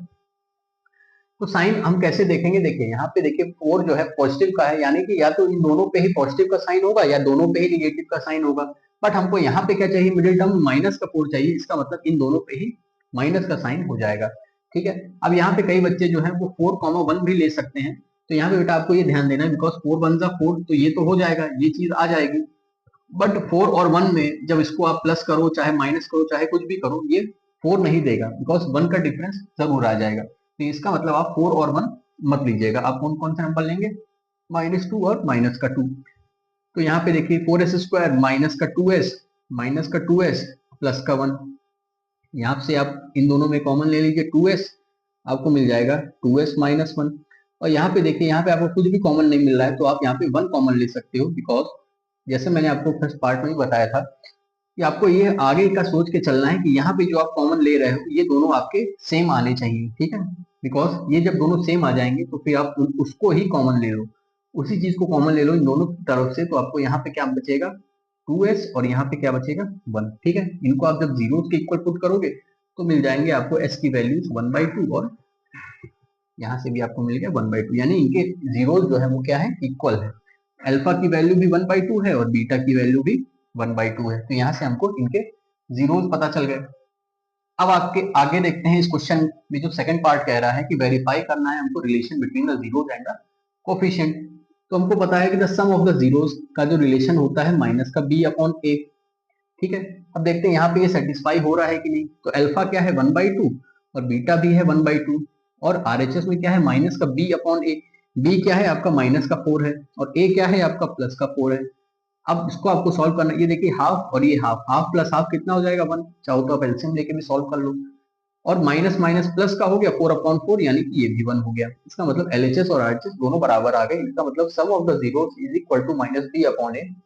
तो साइन हम कैसे देखेंगे, देखिए यहाँ पे देखिए 4 जो है पॉजिटिव का है, यानी कि या तो इन दोनों पे ही पॉजिटिव का साइन होगा या दोनों पे ही निगेटिव का साइन होगा। बट हमको यहाँ पे क्या चाहिए, मिडिल टर्म -4 चाहिए, इसका मतलब इन दोनों पे ही माइनस का साइन हो जाएगा। ठीक है, अब यहाँ पे कई बच्चे जो है वो 4, 1 भी ले सकते हैं। तो यहाँ पे बेटा आपको ये ध्यान देना है, बिकॉज 4 1 4 तो ये तो हो जाएगा, ये चीज आ जाएगी। बट 4 और 1 में जब इसको आप प्लस करो चाहे माइनस करो चाहे कुछ भी करो, ये 4 नहीं देगा, बिकॉज 1 का डिफरेंस जरूर आ जाएगा। तो इसका मतलब आप 4 और 1 मत लीजिएगा, आप कौन कौन से नंबर लेंगे, -2 और -2। तो यहाँ पे देखिए 4s² -2s प्लस का 1, यहाँ से आप इन दोनों में कॉमन ले लीजिए 2s, आपको मिल जाएगा 2s - 1। और यहाँ पे देखिए, यहाँ पे आपको कुछ भी कॉमन नहीं मिल रहा है तो आप यहाँ पे 1 कॉमन ले सकते हो, बिकॉज जैसे मैंने आपको फर्स्ट पार्ट में ही बताया था कि आपको ये आगे का सोच के चलना है कि यहाँ पे जो आप कॉमन ले रहे हो ये दोनों आपके सेम आने चाहिए, ठीक है। बिकॉज ये जब दोनों सेम आ जाएंगे तो फिर आप उसको ही कॉमन ले लो, उसी चीज को कॉमन ले लो इन दोनों तरफ से, तो आपको यहाँ पे क्या बचेगा 2s और यहाँ पे क्या बचेगा 1, ठीक है। इनको आप जब जीरो के इक्वल पुट करोगे तो मिल जाएंगे आपको s की वैल्यूज 1/2 और यहाँ से भी आपको मिल गया 1/2, यानी इनके जीरो जो है वो क्या है इक्वल है। अल्फा की वैल्यू भी 1/2 है और बीटा की वैल्यू भी 1/2 है, तो यहाँ से हमको इनके जीरोस पता चल गए। अब आपके आगे देखते हैं इस क्वेश्चन में जो सेकंड पार्ट कह रहा है कि वेरीफाई करना है हमको relation between the zeros and the coefficient. तो हमको पता है कि the sum of the zeros का जो रिलेशन होता है माइनस का b/a, ठीक है। अब देखते हैं यहाँ पे ये सेटिस्फाई हो रहा है कि नहीं। तो अल्फा क्या है 1/2 और बीटा भी है 1/2 और आरएचएस में क्या है माइनस का b/a, b क्या है आपका -4 है और a क्या है आपका +4 है। अब इसको आपको सॉल्व करना, ये देखिए हाफ और ये हाफ, हाफ प्लस हाफ कितना हो जाएगा 1, चाहो तो आप एलसीएम लेके भी सॉल्व कर लो। और माइनस माइनस प्लस का हो गया 4/4, यानी कि ये भी 1 हो गया। इसका मतलब एलएचएस और आरएचएस दोनों बराबर आ गए। इसका मतलब sum of the zeros is equal to -b/a।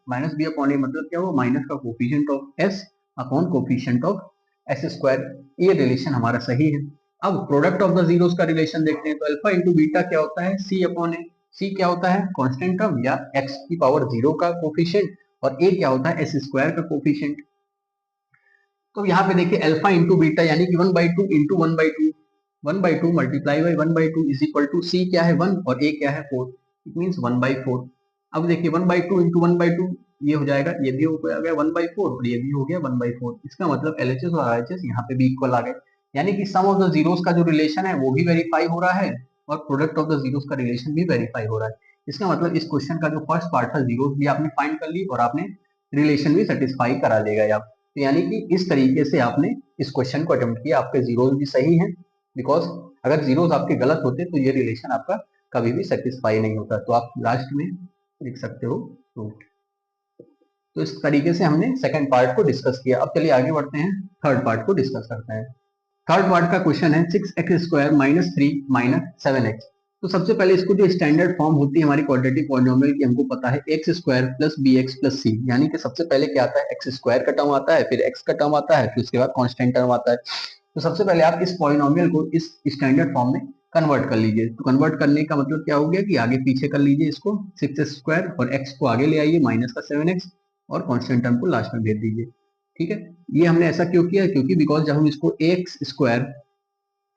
-b/a मतलब क्या हुआ, माइनस का coefficient of s upon coefficient of s²। ये रिलेशन हमारा सही है। अब प्रोडक्ट ऑफ द जीरोस का रिलेशन देखते हैं। तो अल्फा इंटू बीटा क्या होता है c/a। c क्या होता है कांस्टेंट टर्म या x की पावर 0 का कोफिशिएंट और a क्या होता है s² का कोफिशिएंट। तो यहाँ पे देखिए अल्फा इंटू बीटा यानी कि 1/2 into 1/2, 1/2 multiply by 1/2 is equal to c क्या है 1 और a क्या है 4, इट मींस 1/4। अब देखिए 1/2 इंटू 1/2 ये हो जाएगा, ये भी हो गया 1/4 और ये भी हो गया 1/4। इसका मतलब एलएचएस और आरएचएस यहाँ पे भी इक्वल आ गए, यानी कि सम ऑफ द जीरोस का जो रिलेशन है वो भी वेरीफाई हो रहा है और प्रोडक्ट ऑफ द जीरोस का रिलेशन भी वेरीफाई हो रहा है। इसका मतलब इस क्वेश्चन का जो फर्स्ट पार्ट था जीरोस भी आपने फाइंड कर ली और आपने रिलेशन भी सेटिस्फाई करा लेगा आप। तो यानी कि इस तरीके से आपने इस क्वेश्चन को अटेम्प्ट किया, आपके जीरोस भी सही हैं, बिकॉज अगर जीरोस आपके गलत होते तो ये रिलेशन आपका कभी भी सेटिस्फाई नहीं होता। तो आप लास्ट में लिख सकते हो तो इस तरीके से हमने सेकंड पार्ट को डिस्कस किया। अब चलिए आगे बढ़ते हैं, थर्ड पार्ट को डिस्कस करते हैं। थर्ड पार्ट का क्वेश्चन है 6x² - 3 - 7x। तो सबसे पहले इसको जो स्टैंडर्ड फॉर्म होती है हमारी क्वाड्रेटिक पॉलिनोमियल की, हमको पता है x² + bx + c, यानी कि सबसे पहले क्या आता है x² का टर्म आता है, फिर x का टर्म आता है, फिर उसके बाद कांस्टेंट टर्म आता है। तो सबसे पहले आप इस पॉलिनोमियल को इस स्टैंडर्ड फॉर्म में कन्वर्ट कर लीजिए। तो कन्वर्ट करने का मतलब क्या हो गया कि आगे पीछे कर लीजिए इसको, 6x² और x को आगे ले आइए -7x और कांस्टेंट टर्म को लास्ट में भेज दीजिए, ठीक है। ये हमने ऐसा क्यों किया, क्योंकि बिकॉज जब हम इसको ax²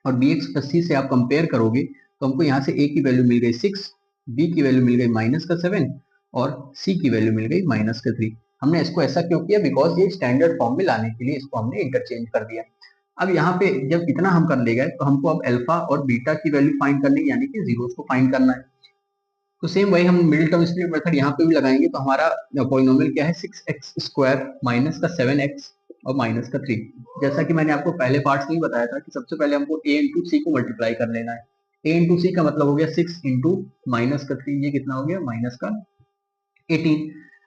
और bx + c से आप कंपेयर करोगे तो हमको यहाँ से a की वैल्यू मिल गई 6, b की वैल्यू मिल गई -7 और c की वैल्यू मिल गई -3। हमने इसको ऐसा क्यों किया, बिकॉज ये स्टैंडर्ड फॉर्म में लाने के लिए इसको हमने इंटरचेंज कर दिया। अब यहाँ पे जब इतना हम कर ले गए तो हमको अब अल्फा और बीटा की वैल्यू फाइंड करनी, यानी कि जीरोस को फाइंड करना है। तो सेम वही हम मिडिल टर्म स्प्लिट मेथड यहाँ पे भी लगाएंगे। तो हमारा पॉलिनोमियल क्या है 6x² - 7x और -3। जैसा कि मैंने आपको पहले पार्ट्स में ही बताया था कि सबसे पहले हमको a इंटू सी को मल्टीप्लाई कर लेना है। a इंटू सी का मतलब हो गया 6 इंटू -3, ये कितना हो गया -18।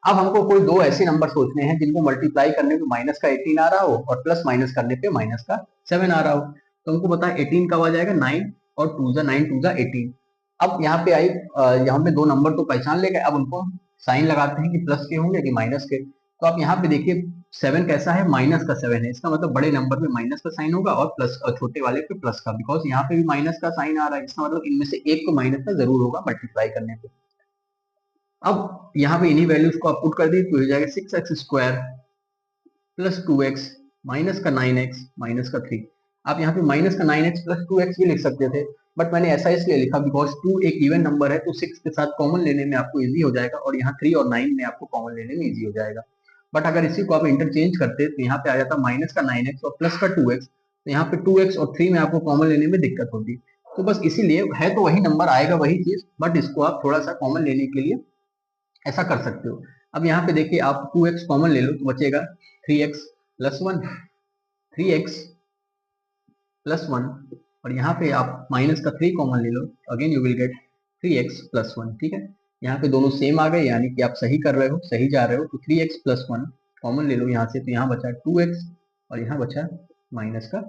अब हमको कोई दो ऐसे नंबर सोचने हैं जिनको मल्टीप्लाई करने पे -18 आ रहा हो और प्लस माइनस करने पे -7 आ रहा हो। तो हमको पता है 18 कब आ जाएगा 9 और 2 जा 9 2 जा 18। अब यहाँ पे आई यहाँ पे दो नंबर तो पहचान ले गए, अब उनको साइन लगाते हैं कि प्लस के होंगे कि माइनस के। तो आप यहाँ पे देखिए 7 कैसा है -7 है, इसका मतलब बड़े नंबर में माइनस का साइन होगा और प्लस छोटे वाले पे प्लस का, बिकॉज यहाँ पे भी माइनस का साइन आ रहा है, इसका मतलब इनमें से एक को माइनस का जरूर होगा मल्टीप्लाई करने पे। अब यहाँ पे इन्हीं वैल्यूज को आप पुट कर दी तो हो जाएगा 6x² + 2x माइनस का 9x माइनस का 3। आप यहाँ पे माइनस का 9x + 2x भी लिख सकते थे, बट मैंने ऐसा इसलिए लिखा बिकॉज 2 एक इवन नंबर है तो 6 के साथ कॉमन लेने में आपको इजी हो जाएगा और यहाँ 3 और 9 में आपको कॉमन लेने में इजी हो जाएगा। बट अगर इसी को आप इंटरचेंज करते तो यहाँ पे आ जाता माइनस का 9x और प्लस का 2x, तो यहाँ पे 2x और 3 में आपको कॉमन लेने में दिक्कत होती। तो बस इसीलिए है तो वही नंबर आएगा वही चीज, बट इसको आप थोड़ा सा कॉमन लेने के लिए ऐसा कर सकते हो। अब यहाँ पे देखिए आप 2x कॉमन ले लो तो बचेगा 3x प्लस 1, 3x प्लस 1, और यहाँ पे आप माइनस का 3 कॉमन ले लो, again you will get 3x plus 1। ठीक है, यहाँ पे दोनों सेम आ गए, यानी कि आप सही कर रहे हो, सही जा रहे हो। तो 3x प्लस 1 कॉमन ले लो यहाँ से, तो यहाँ बचा 2x और यहाँ बचा माइनस का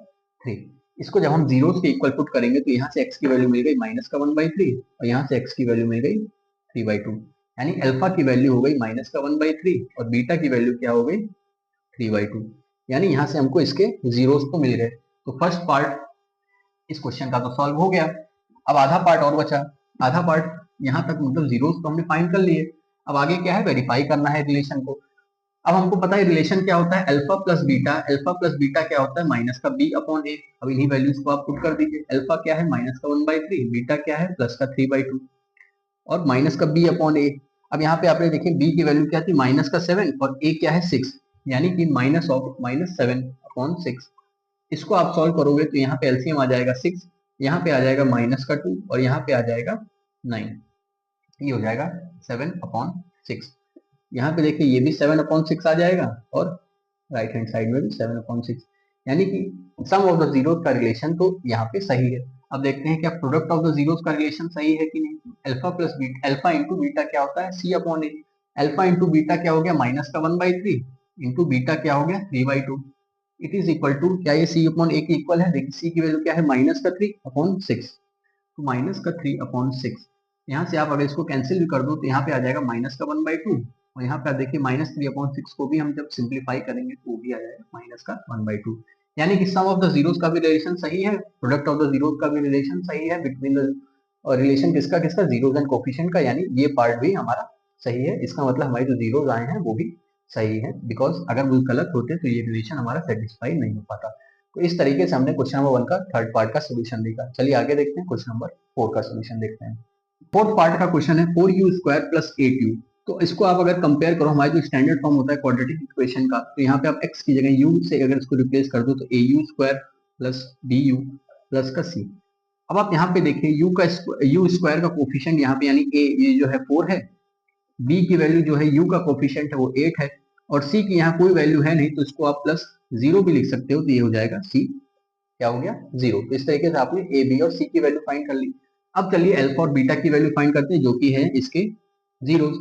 3। इसको जब हम जीरो के इक्वल पुट करेंगे तो यहाँ से x की वैल्यू मिल गई माइनस का 1/3 और यहाँ से x की वैल्यू मिल गई 3/2, यानी अल्फा की वैल्यू हो गई माइनस का 1/3 और बीटा की वैल्यू क्या हो गई 3/2, यानी यहाँ से हमको इसके जीरोस तो मिल गए। तो फर्स्ट पार्ट इस क्वेश्चन का तो सॉल्व हो गया। अब आधा पार्ट और बचा, आधा पार्ट यहाँ तक मतलब जीरोस तो हमने फाइंड कर लिए। अब आगे क्या है, वेरीफाई करना है रिलेशन को। अब हमको पता है रिलेशन क्या होता है, alpha plus beta. Alpha plus beta क्या होता है, माइनस का b अपॉन a। अब इन्हीं वैल्यूज को आप पुट कर दीजिए। अल्फा क्या है, माइनस का 1/3, बीटा क्या है, प्लस का 3/2 और माइनस का b अपॉन a। अब यहाँ पे आपने देखिए b की वैल्यू क्या थी, माइनस का 7 और a क्या है 6, यानी कि माइनस ऑफ -7/6। इसको आप सॉल्व करोगे तो यहाँ पे एलसीएम आ जाएगा 6, यहाँ पे आ जाएगा माइनस का 2 और यहाँ पे आ जाएगा 9, ये हो जाएगा 7/6। यहाँ पे देखिए ये भी 7/6 आ जाएगा और राइट हैंड साइड में भी 7/6, यानी कि सम ऑफ द जीरोस का रिलेशन तो यहाँ पे सही है। अब देखते हैं क्या प्रोडक्ट ऑफ द जीरोस का रिलेशन सही है कि नहीं। Alpha plus beta, alpha into beta क्या होता है, c अपॉन ए। अल्फा इंटू बीटा क्या हो गया, माइनस का 1/3 इंटू बीटा क्या हो गया 3/2। इट इज इक्वल टू, क्या ये c अपॉन ए की इक्वल है, देखिए c की वैल्यू क्या है, माइनस का 3/6, तो माइनस का 3/6। यहाँ से आप अगर इसको कैंसिल भी कर दो तो यहाँ पे आ जाएगा माइनस का 1/2 और यहाँ पे आप देखिए -3/6 को भी हम जब सिंप्लीफाई करेंगे तो वो भी आ जाएगा माइनस का 1/2, यानी कि सम ऑफ द जीरोस का भी रिलेशन सही है, प्रोडक्ट ऑफ द जीरोस का भी रिलेशन सही है बिटवीन द, और रिलेशन किसका किसका, जीरोस एंड कोफिशिएंट का, यानी ये पार्ट भी हमारा सही है। इसका मतलब हमारे जो जीरोस आए हैं वो भी सही है, बिकॉज अगर वो गलत होते तो ये रिलेशन हमारा सेटिस्फाई नहीं हो पाता। तो इस तरीके से हमने क्वेश्चन नंबर 1 का थर्ड पार्ट का सोल्यूशन देखा। चलिए आगे देखते हैं, क्वेश्चन नंबर 4 का सोल्यूशन देखते हैं। फोर्थ पार्ट का क्वेश्चन है 4u² प्लस 8u। तो इसको आप अगर कंपेयर करो, हमारा जो स्टैंडर्ड फॉर्म होता है क्वाड्रेटिक इक्वेशन का, तो यहाँ पे आप x की जगह u से अगर इसको रिप्लेस कर दो तो au² प्लस du प्लस का c। अब आप यहाँ पे देखिए u² का कोफिशिएंट यहाँ पे यानी a ये जो है 4 है, b की वैल्यू जो है u का कोफिशिएंट है वो 8 है और c की यहाँ कोई वैल्यू है नहीं, तो इसको आप प्लस 0 भी लिख सकते हो, तो ये हो जाएगा c क्या हो गया 0। तो इस तरीके से आपने a b और c की वैल्यू फाइंड कर ली। अब चलिए अल्फा और बीटा की वैल्यू फाइंड करते हैं जो कि है इसके जीरोस।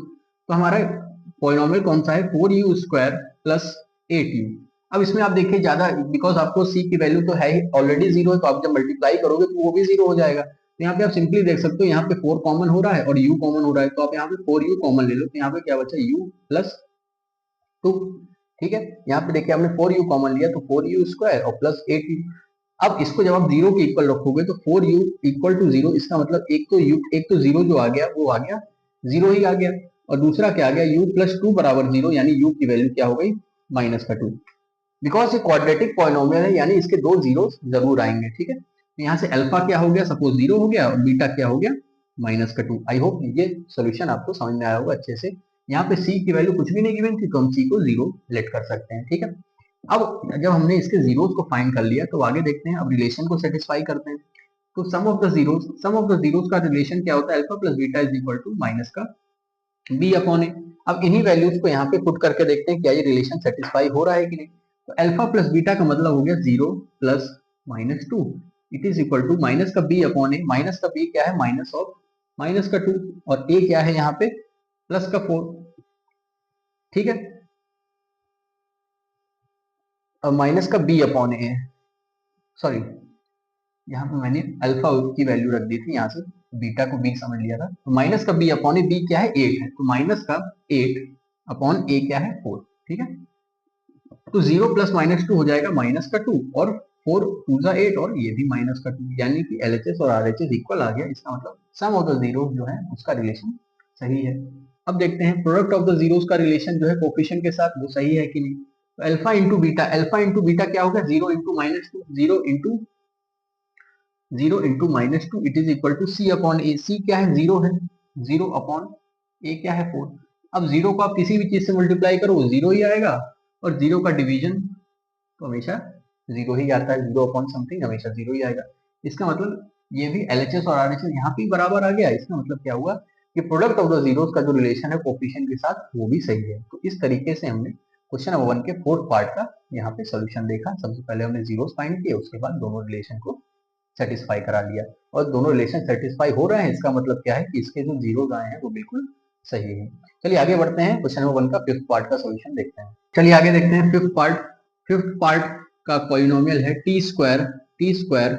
तो हमारा पॉलिनोमियल कौन सा है, 4u² प्लस 8u। अब इसमें आप देखिए ज्यादा, बिकॉज आपको c की वैल्यू तो है ही ऑलरेडी 0 है, तो आप जब मल्टीप्लाई करोगे तो वो भी 0 हो जाएगा। तो यहाँ पे आप सिंपली देख सकते हो, यहाँ पे 4 कॉमन हो रहा है और u कॉमन हो रहा है, तो आप यहाँ पे 4u कॉमन ले लो, तो यहाँ पे क्या बचा u प्लस 2। ठीक है, यहाँ पे देखिए आपने 4u कॉमन लिया तो 4u² और प्लस 8u। अब इसको जब आप 0 के इक्वल रखोगे तो 4u इक्वल टू 0, इसका मतलब एक तो 0 जो आ गया वो आ गया 0 ही आ गया, और दूसरा क्या आ गया u प्लस 2 बराबर 0, यानी u की वैल्यू क्या हो गई माइनस का 2। बिकॉज ये क्वाड्रेटिक पॉलिनोमियल है, यानी इसके दो जीरो जरूर आएंगे। ठीक है, तो यहाँ से अल्फा क्या हो गया, सपोज 0 हो गया और बीटा क्या हो गया माइनस का 2। आई होप ये सोल्यूशन आपको समझ में आया होगा अच्छे से। यहाँ पे c की वैल्यू कुछ भी नहीं गिवन थी, तो हम c को 0 लेट कर सकते हैं। ठीक है, अब जब हमने इसके जीरोस को फाइंड कर लिया तो आगे देखते हैं, अब रिलेशन को सेटिस्फाई करते हैं। तो सम ऑफ द जीरोस का रिलेशन क्या होता है, alpha plus beta is equal to minus का b अपॉन ए। अब इन्हीं वैल्यूज को यहाँ पे पुट करके देखते हैं क्या ये रिलेशन सेटिस्फाई हो रहा है कि नहीं। तो अल्फा प्लस बीटा का मतलब हो गया 0 plus -2, it is equal to minus का b अपॉन ए। माइनस का b क्या है, माइनस ऑफ माइनस का 2, और a क्या है यहाँ पे प्लस का 4। ठीक है, अब माइनस का b अपॉन ए, सॉरी यहाँ पे मैंने अल्फा की वैल्यू रख दी थी, यहाँ से बीटा को b समझ लिया था। तो माइनस का b अपॉन ए, b क्या है 8 है, तो माइनस का 8 अपॉन a क्या है 4। ठीक है, तो 0 प्लस -2 हो जाएगा माइनस का 2 और 4 2 जा 8 और ये भी माइनस का 2, यानी कि LHS और RHS इक्वल आ गया। इसका मतलब सम ऑफ द जीरोस जो है उसका रिलेशन सही है। अब देखते हैं प्रोडक्ट ऑफ द जीरोस का रिलेशन जो है कोफिशिएंट के साथ वो सही है कि नहीं। तो अल्फा इंटू बीटा क्या होगा, 0 into -2, 0 into -2 it is equal to c upon A. c क्या है 0 है, 0 अपॉन a क्या है 4। अब 0 को आप किसी भी चीज से मल्टीप्लाई करो 0 ही आएगा, और 0 का डिवीजन तो हमेशा 0 ही आता है, 0 अपॉन समथिंग हमेशा 0 ही आएगा। इसका मतलब ये भी LHS और RHS यहाँ पे बराबर आ गया। इसका मतलब क्या हुआ, कि प्रोडक्ट ऑफ द जीरोस का जो रिलेशन है कोफिशिएंट के साथ वो भी सही है। तो इस तरीके से हमने क्वेश्चन नंबर 1 के फोर्थ पार्ट का यहाँ पे सोल्यूशन देखा। सबसे पहले हमने जीरोस फाइंड किए, उसके बाद दोनों रिलेशन को सेटिस्फाई करा लिया, और दोनों रिलेशन सेटिस्फाई हो रहे हैं, इसका मतलब क्या है कि इसके जो जीरोस आए हैं वो बिल्कुल सही है। चलिए आगे बढ़ते हैं, क्वेश्चन नंबर 1 का फिफ्थ पार्ट का सोल्यूशन देखते हैं। चलिए आगे देखते हैं फिफ्थ पार्ट का पॉलिनोमियल है टी स्क्वायर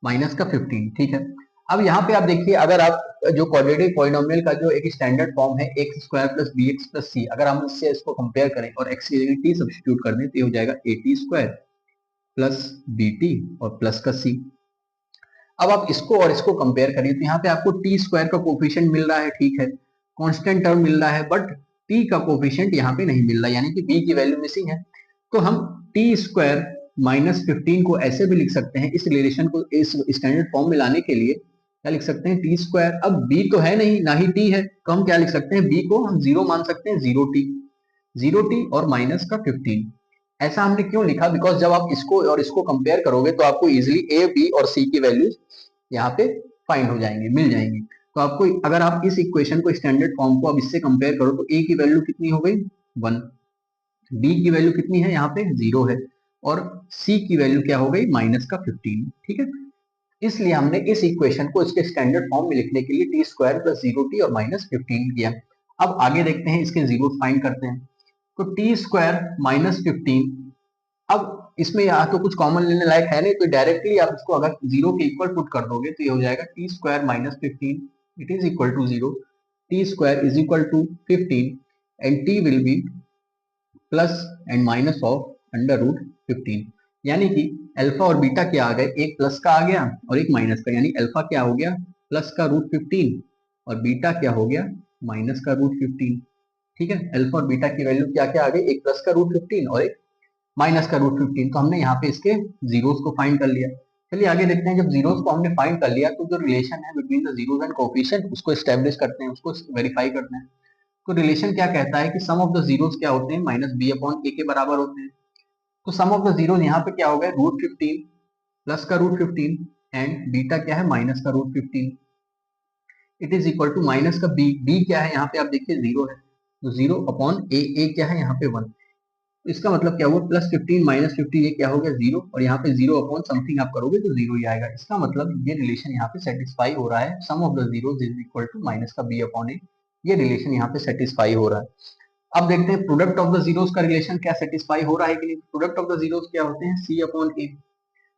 माइनस का 15। ठीक है, अब यहाँ पे आप देखिए, अगर आप जो क्वाड्रेटिक पॉलिनोमियल का जो एक स्टैंडर्ड फॉर्म है x square plus b x plus c, अगर हम इससे इसको कंपेयर करें और एक्स की जगह टी सब्स्टिट्यूट कर दें तो ये हो जाएगा A T square plus B T और प्लस का सी। अब आप इसको और इसको कंपेयर करिए तो यहाँ पे आपको टी स्क्वायर का कोफिशिएंट मिल रहा है, ठीक है, कांस्टेंट टर्म मिल रहा है, बट टी का कोफिशिएंट यहाँ पे नहीं मिल रहा, यानी कि बी की वैल्यू मिसिंग है। तो हम टी स्क्वायर माइनस 15 को ऐसे भी लिख सकते हैं, इस रिलेशन को इस स्टैंडर्ड फॉर्म में लाने के लिए क्या लिख सकते हैं, टी स्क्वायर। अब बी तो है नहीं, ना ही टी है, तो हम क्या लिख सकते हैं, बी को हम जीरो मान सकते हैं, जीरो टी और माइनस का 15। ऐसा हमने क्यों लिखा, बिकॉज जब आप इसको और इसको कंपेयर करोगे तो आपको इजिली ए बी और सी की वैल्यूज यहाँ पे फाइंड हो जाएंगे, मिल जाएंगी। तो आपको अगर आप इस इक्वेशन को स्टैंडर्ड फॉर्म को अब इससे कंपेयर करो तो ए की वैल्यू कितनी हो गई 1, बी की वैल्यू कितनी है यहाँ पे 0 है, और सी की वैल्यू क्या हो गई माइनस का 15। ठीक है, इसलिए हमने इस इक्वेशन को इसके स्टैंडर्ड फॉर्म में लिखने के लिए टी स्क्वायर प्लस 0t और माइनस 15 किया। अब आगे देखते हैं, इसके जीरो फाइंड करते हैं। तो टी स्क्वायर माइनस 15, अब इसमें यहाँ तो कुछ कॉमन लेने लायक है नहीं, तो डायरेक्टली आप इसको अगर जीरो के इक्वल पुट कर दोगे तो ये हो जाएगा T square minus 15 it is equal to 0, T square is equal to 15 and T will be plus and minus of under root 15, यानी कि अल्फा और बीटा क्या आ गए, एक प्लस का आ गया और एक माइनस का, यानी अल्फा क्या हो गया प्लस का रूट 15 और बीटा क्या हो गया माइनस का रूट 15। ठीक है, अल्फा और बीटा की वैल्यू क्या क्या आ गई, एक प्लस का रूट 15 और एक माइनस का रूट 15। तो हमने यहाँ पे इसके जीरोस को फाइंड कर लिया। चलिए आगे देखते हैं, जब जीरोस को हमने फाइंड कर लिया तो जो रिलेशन है between the zeros and coefficient उसको एस्टेब्लिश करते हैं, उसको वेरीफाई करते हैं। तो रिलेशन क्या कहता है कि सम ऑफ द जीरोस क्या होते हैं माइनस बी अपॉन ए के बराबर होते हैं। तो सम ऑफ द जीरोस यहाँ पे क्या हो गया रूट 15 प्लस का रूट 15 एंड बीटा क्या है माइनस का root 15, it is equal to minus का बी क्या है यहाँ पे आप देखिए 0 है, तो 0 अपॉन ए क्या है यहाँ पे 1। तो इसका मतलब क्या हुआ प्लस 15 माइनस 50 ये क्या हो गया 0, और यहाँ पे 0 अपॉन समथिंग आप करोगे तो 0 ही आएगा। इसका मतलब ये रिलेशन यहाँ पे सेटिस्फाई हो रहा है, sum of the zeros is equal to minus का बी अपॉन ए, ये रिलेशन यहाँ पे सेटिस्फाई हो रहा है। अब देखते हैं प्रोडक्ट ऑफ द जीरोस का रिलेशन क्या सेटिस्फाई हो रहा है कि नहीं। प्रोडक्ट ऑफ द जीरोस क्या होते हैं सी अपॉन ए।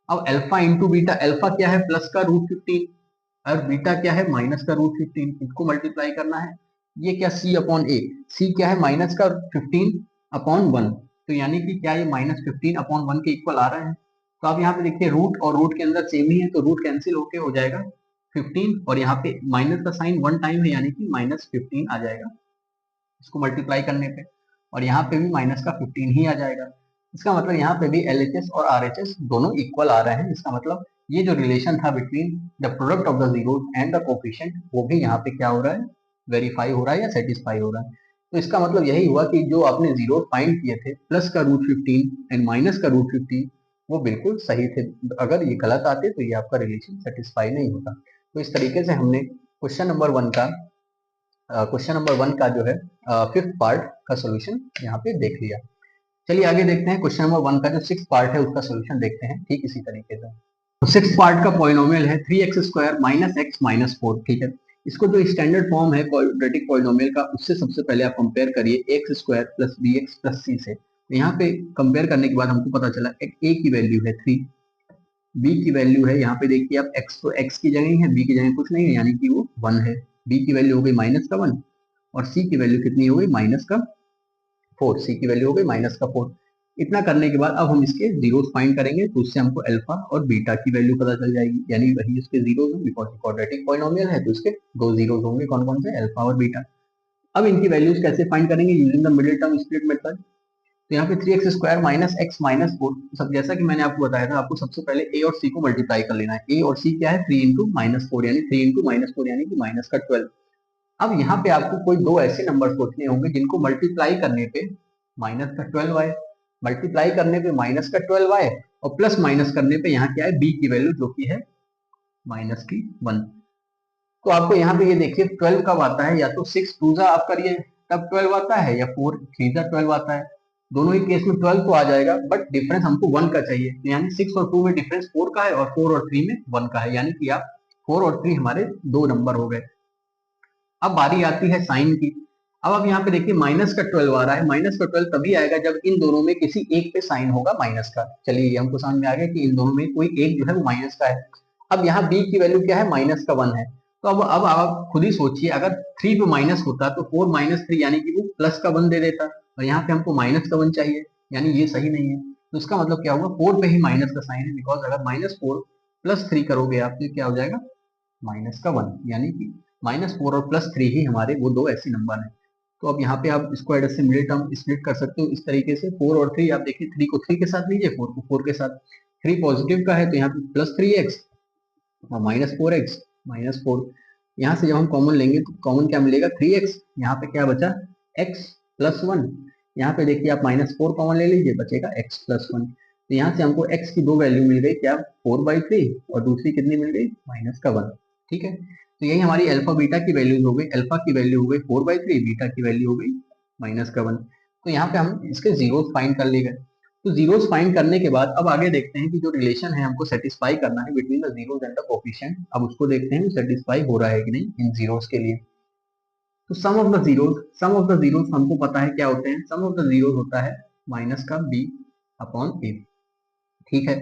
अब अल्फा इंटू बीटा, अल्फा क्या है प्लस का रूट 15 और बीटा क्या है माइनस का रूट 15, इनको मल्टीप्लाई करना है। ये क्या सी अपॉन ए, सी क्या है माइनस का 15 अपॉन 1, तो यानी कि क्या ये माइनस 15 अपॉन 1 के इक्वल आ रहे हैं। तो आप यहाँ पे देखिए रूट और रूट के अंदर सेम ही है, तो रूट कैंसिल होके हो जाएगा 15 और यहाँ पे माइनस का साइन 1 टाइम है यानी कि माइनस 15 आ जाएगा इसको मल्टीप्लाई करने पे, और यहाँ पे भी माइनस का 15 ही आ जाएगा। इसका मतलब यहाँ पे भी LHS और RHS दोनों इक्वल आ रहे हैं। इसका मतलब ये जो रिलेशन था between the product of the zeros and the coefficient वो भी यहाँ पे क्या हो रहा है वेरीफाई हो रहा है या सेटिस्फाई हो रहा है। तो इसका मतलब यही हुआ कि जो आपने जीरो फाइंड किए थे प्लस का रूट 15 एंड माइनस का रूट 15 वो बिल्कुल सही थे। अगर ये गलत आते तो ये आपका रिलेशन सेटिस्फाई नहीं होता। तो इस तरीके से हमने क्वेश्चन नंबर 1 का जो है फिफ्थ पार्ट का सोल्यूशन यहाँ पे देख लिया। चलिए आगे देखते हैं क्वेश्चन नंबर 1 का जो सिक्स पार्ट है उसका सोल्यूशन देखते हैं ठीक इसी तरीके से। तो सिक्स पार्ट का पॉलिनोमियल है 3x square minus x minus 4। ठीक है, इसको जो स्टैंडर्ड फॉर्म है क्वाड्रेटिक पॉलिनोमियल का उससे सबसे पहले आप कंपेयर करिए x square plus b x plus c से। तो यहाँ पे कंपेयर करने के बाद हमको पता चला ए की वैल्यू है 3, बी की वैल्यू है यहाँ पे देखिए आप एक्स, तो एक्स की जगह है बी की जगह कुछ नहीं है यानी कि वो 1 है, बी की वैल्यू हो गई माइनस का 1 और सी की वैल्यू कितनी हो गई माइनस का 4, सी की वैल्यू हो गई माइनस का 4। इतना करने के बाद अब हम इसके जीरोस फाइंड करेंगे तो उससे हमको अल्फा और बीटा की वैल्यू पता चल जाएगी, यानी वही इसके जीरोस हैं बिकॉज क्वाड्रेटिक पॉलिनोमियल है तो इसके दो जीरोस होंगे, कौन कौन से अल्फा और बीटा। अब इनकी वैल्यूज कैसे फाइंड करेंगे using the middle term split method. तो यहाँ पे 3x square minus x minus 4, सब जैसा कि मैंने आपको बताया था आपको सबसे पहले a और c को मल्टीप्लाई कर लेना है। a और c क्या है 3 इंटू माइनस 4 यानी 3 इंटू माइनस 4 यानी कि माइनस का 12। अब यहाँ पे आपको कोई दो ऐसे नंबर सोचने होंगे जिनको मल्टीप्लाई करने पे माइनस का 12 आए, मल्टीप्लाई करने पे माइनस का 12 आए और प्लस माइनस करने पे यहाँ क्या है b की वैल्यू जो कि है माइनस की 1। तो आपको यहाँ पे ये देखिए 12 कब आता है, या तो 6 2 जा आप करिए तब 12 आता है, या 4 3 जा 12 आता है। दोनों ही केस में 12 तो आ जाएगा, बट डिफरेंस हमको 1 का चाहिए। तो यानी 6 और 2 में डिफरेंस 4 का है और 4 और 3 में 1 का है, यानी कि आप 4 और 3 हमारे दो नंबर हो गए। अब बारी आती है साइन की। अब आप यहाँ पे देखिए माइनस का 12 आ रहा है। माइनस का 12 तभी आएगा जब इन दोनों में किसी एक पे साइन होगा माइनस का। चलिए ये हमको समझ में आ गया कि इन दोनों में कोई एक जो है वो माइनस का है। अब यहाँ b की वैल्यू क्या है, माइनस का 1 है। तो अब आप खुद ही सोचिए, अगर 3 पे माइनस होता तो 4 माइनस 3 यानी कि वो प्लस का 1 दे देता, और यहाँ पे हमको माइनस का 1 चाहिए, यानी ये सही नहीं है। तो इसका मतलब क्या होगा, 4 पे ही माइनस का साइन है, बिकॉज अगर -4 + 3 करोगे आप तो क्या हो जाएगा, -1, यानी कि -4 और +3 ही हमारे वो दो ऐसे नंबर हैं। तो अब यहाँ पे आप इसको एड से मिडिल टर्म स्प्लिट कर सकते हो इस तरीके से, 4 और 3। आप देखिए 3 को 3 के साथ लीजिए, 4 को 4 के साथ। 3 पॉजिटिव का है तो यहाँ पे +3x और -4x -4। यहाँ से जब हम कॉमन लेंगे तो कॉमन क्या मिलेगा, 3x। यहाँ पे क्या बचा, x + 1। यहाँ पे देखिए आप -4 कॉमन ले लीजिए, बचेगा x + 1। तो यहाँ से हमको x की दो वैल्यू मिल गई, क्या 4/3, और दूसरी कितनी मिल गई, -1। ठीक है, तो यही हमारी अल्फा बीटा की वैल्यूज हो गई। अल्फा की वैल्यू हो गई 4/3, बीटा की वैल्यू हो गई -1। तो यहाँ पे हम इसके जीरोस फाइंड कर ले गए। तो जीरोस फाइंड करने के बाद अब आगे देखते हैं कि जो रिलेशन है हमको सेटिस्फाई करना है between the zeros and the coefficient. अब उसको देखते हैं सेटिस्फाई हो रहा है कि नहीं इन जीरोस के लिए। तो सम ऑफ द जीरोस हमको पता है क्या होते हैं। सम ऑफ द जीरोस होता है माइनस का b/a। ठीक है,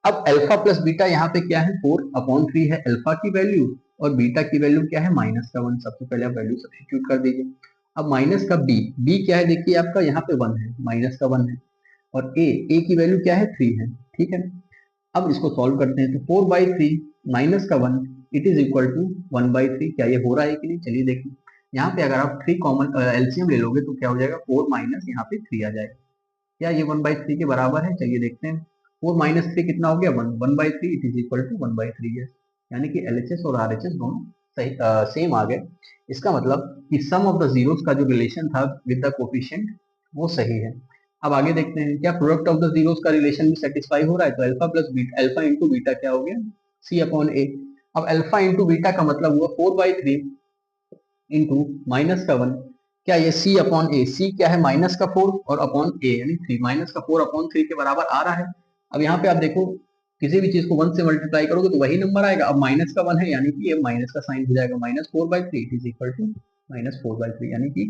अब अल्फा प्लस बीटा यहाँ पे क्या है, 4/3 है अल्फा की वैल्यू, और बीटा की वैल्यू क्या है, -1। सबसे पहले आप वैल्यू सब्स्टिट्यूट कर दीजिए। अब माइनस का b क्या है, देखिए आपका यहाँ पे 1 है, -1 है, और a की वैल्यू क्या है, 3 है। ठीक है, अब इसको सॉल्व करते हैं। तो 4/3 -1 इट इज इक्वल टू 1/3। क्या ये हो रहा है कि नहीं, चलिए देखिए। यहाँ पे अगर आप 3 कॉमन एलसीएम ले लोगे तो क्या हो जाएगा, 4 माइनस यहाँ पे 3 आ जाएगा। क्या ये 1/3 के बराबर है, चलिए देखते हैं। 4 - 3 कितना हो गया, 1/3 इट इज इक्वल टू 1/3 है। यानी कि एलएचएस और आरएचएस दोनों सही सेम आ गए। इसका मतलब कि सम ऑफ द जीरोस का जो रिलेशन था विद द कोफिशिएंट वो सही है। अब आगे देखते हैं, क्या प्रोडक्ट ऑफ द जीरोस का रिलेशन भी सेटिस्फाई हो रहा है। तो alpha plus beta, alpha into beta क्या हो गया, c/a। अब अल्फा इंटू बीटा का मतलब हुआ 4/3 इंटू -1। क्या ये c/a, c क्या है, -4 और अपॉन a यानी 3, -4/3 के बराबर आ रहा है। अब यहाँ पे आप देखो, किसी भी चीज को 1 से मल्टीप्लाई करोगे तो वही नंबर आएगा। अब -1 है यानी कि ये माइनस का साइन हो जाएगा, -4/3 इज इक्वल टू -4/3, यानी कि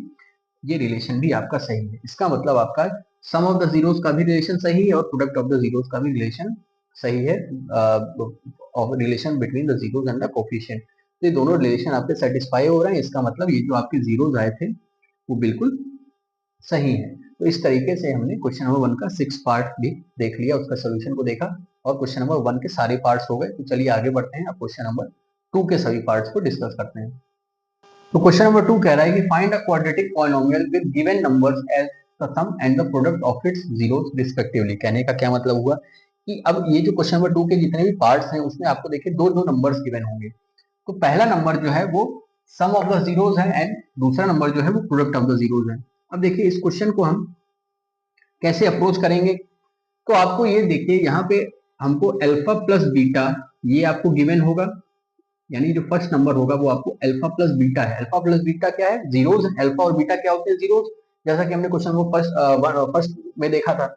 ये रिलेशन भी आपका सही है। इसका मतलब आपका सम ऑफ द जीरोस का भी रिलेशन सही है और प्रोडक्ट ऑफ द जीरोस का भी रिलेशन सही है, of relation between the zeros and the coefficient. तो ये दोनों रिलेशन आपके सेटिस्फाई हो रहे हैं। इसका मतलब ये जो आपके जीरोस आए थे वो बिल्कुल सही है। तो इस तरीके से हमने क्वेश्चन नंबर 1 का 6 पार्ट भी देख लिया, उसका सोल्यूशन को देखा, और क्वेश्चन नंबर 1 के सारे पार्ट्स हो गए। तो चलिए आगे बढ़ते हैं, अब क्वेश्चन नंबर 2 के सभी पार्ट्स को डिस्कस करते हैं। तो क्वेश्चन नंबर 2 कह रहा है कि find a quadratic polynomial with given numbers as the sum and the product of its zeros respectively. कहने का क्या मतलब हुआ कि अब ये जो क्वेश्चन नंबर 2 के जितने भी पार्ट्स हैं उसमें आपको देखिए दो दो नंबर्स गिवन होंगे। तो पहला नंबर जो है वो सम ऑफ द जीरोस है एंड दूसरा नंबर जो है वो प्रोडक्ट ऑफ द जीरोस है। अब देखिए इस क्वेश्चन को हम कैसे अप्रोच करेंगे। तो आपको ये देखिए यहाँ पे हमको अल्फा प्लस बीटा ये आपको गिवन होगा, यानी जो फर्स्ट नंबर होगा वो आपको अल्फा प्लस बीटा है। अल्फा प्लस बीटा क्या है, जीरोस है। अल्फा और बीटा क्या होते हैं, जीरोस, जैसा कि हमने क्वेश्चन नंबर फर्स्ट में देखा था।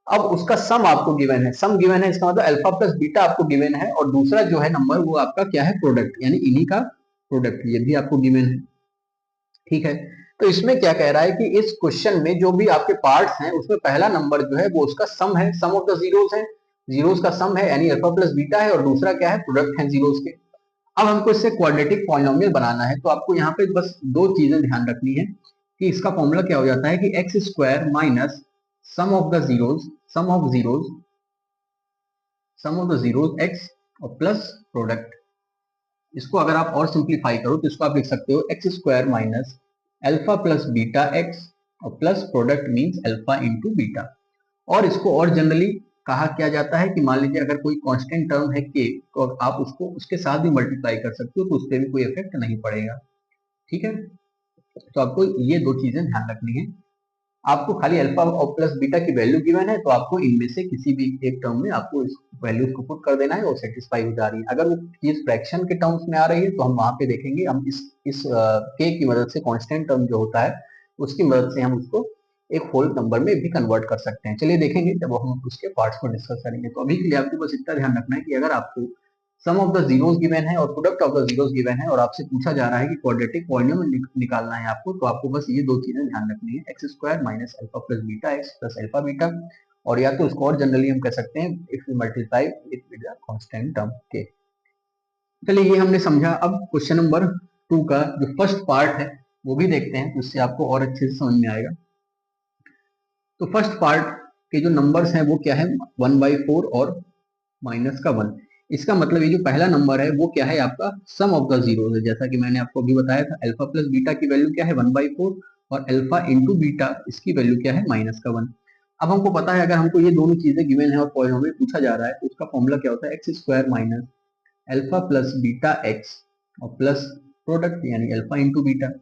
अब उसका सम आपको गिवन है, सम गिवन है, इसका मतलब अल्फा प्लस बीटा आपको गिवन है, और दूसरा जो है नंबर वो आपका क्या है, प्रोडक्ट, यानी इन्हीं का प्रोडक्ट, ये भी आपको गिवन है। ठीक है, तो इसमें क्या कह रहा है कि इस क्वेश्चन में जो भी आपके पार्ट्स हैं उसमें पहला नंबर जो है वो उसका सम है, सम ऑफ द जीरोस है, जीरोस का सम है, यानी अल्फा प्लस बीटा है, और दूसरा क्या है, प्रोडक्ट है जीरोस के। अब हमको इससे क्वाड्रेटिक पॉलिनोमियल बनाना है। तो आपको यहाँ पे बस दो चीजें ध्यान रखनी है कि इसका फॉर्मूला क्या हो जाता है कि x square minus sum of the zeros, sum of the zeros x और प्लस प्रोडक्ट। इसको अगर आप और सिंप्लीफाई करो तो इसको आप लिख सकते हो x square minus alpha plus beta x और plus product means alpha into beta. और इसको और जनरली कहा क्या जाता है कि मान लीजिए अगर कोई कांस्टेंट टर्म है के तो आप उसको उसके साथ भी मल्टीप्लाई कर सकते हो, तो उस पर भी कोई इफेक्ट नहीं पड़ेगा। ठीक है, तो आपको ये दो चीजें ध्यान रखनी है। आपको खाली अल्फा और प्लस बीटा की वैल्यू गिवन है, तो आपको इनमें से किसी भी एक टर्म में आपको इस वैल्यूज को पुट कर देना है और सेटिस्फाई हो जा रही है। अगर वो चीज फ्रैक्शन के टर्म्स में आ रही है तो हम वहां पे देखेंगे, हम इस के की मदद से कांस्टेंट टर्म जो होता है उसकी मदद से हम उसको एक होल नंबर में भी कन्वर्ट कर सकते हैं। चलिए देखेंगे जब हम उसके पार्ट्स को डिस्कस करेंगे। तो अभी के लिए आपको बस इतना ध्यान रखना है कि अगर आपको सम ऑफ द जीरोस गिवन है और product of the zeros given है और आपसे पूछा जा रहा है कि क्वाड्रेटिक पॉलिनोमियल निकालना है आपको, तो आपको बस ये दो चीजें ध्यान रखनी है, x square minus alpha plus beta x plus alpha beta, और या तो इसको और जनरली हम कह सकते हैं if you multiply it with the constant term के। चलिए ये हमने समझा। अब क्वेश्चन नंबर 2 का जो फर्स्ट पार्ट है वो भी देखते हैं, तो इससे आपको और अच्छे से समझ में आएगा। तो फर्स्ट पार्ट के जो नंबर्स हैं वो क्या है, 1/4 और माइनस का 1। इसका मतलब ये जो पहला नंबर है वो क्या है, आपका सम ऑफ द जीरोस है। जैसा कि मैंने आपको अभी बताया था, अल्फा प्लस बीटा की वैल्यू क्या है 1/4 और अल्फा इंटू बीटा इसकी वैल्यू क्या है माइनस का 1। अब हमको पता है अगर हमको ये दोनों चीजें गिवन है और पॉलिनोमियल पूछा जा रहा है तो उसका फॉर्मूला क्या होता है, x square minus alpha plus beta x और प्लस प्रोडक्ट यानी अल्फा इंटू बीटा।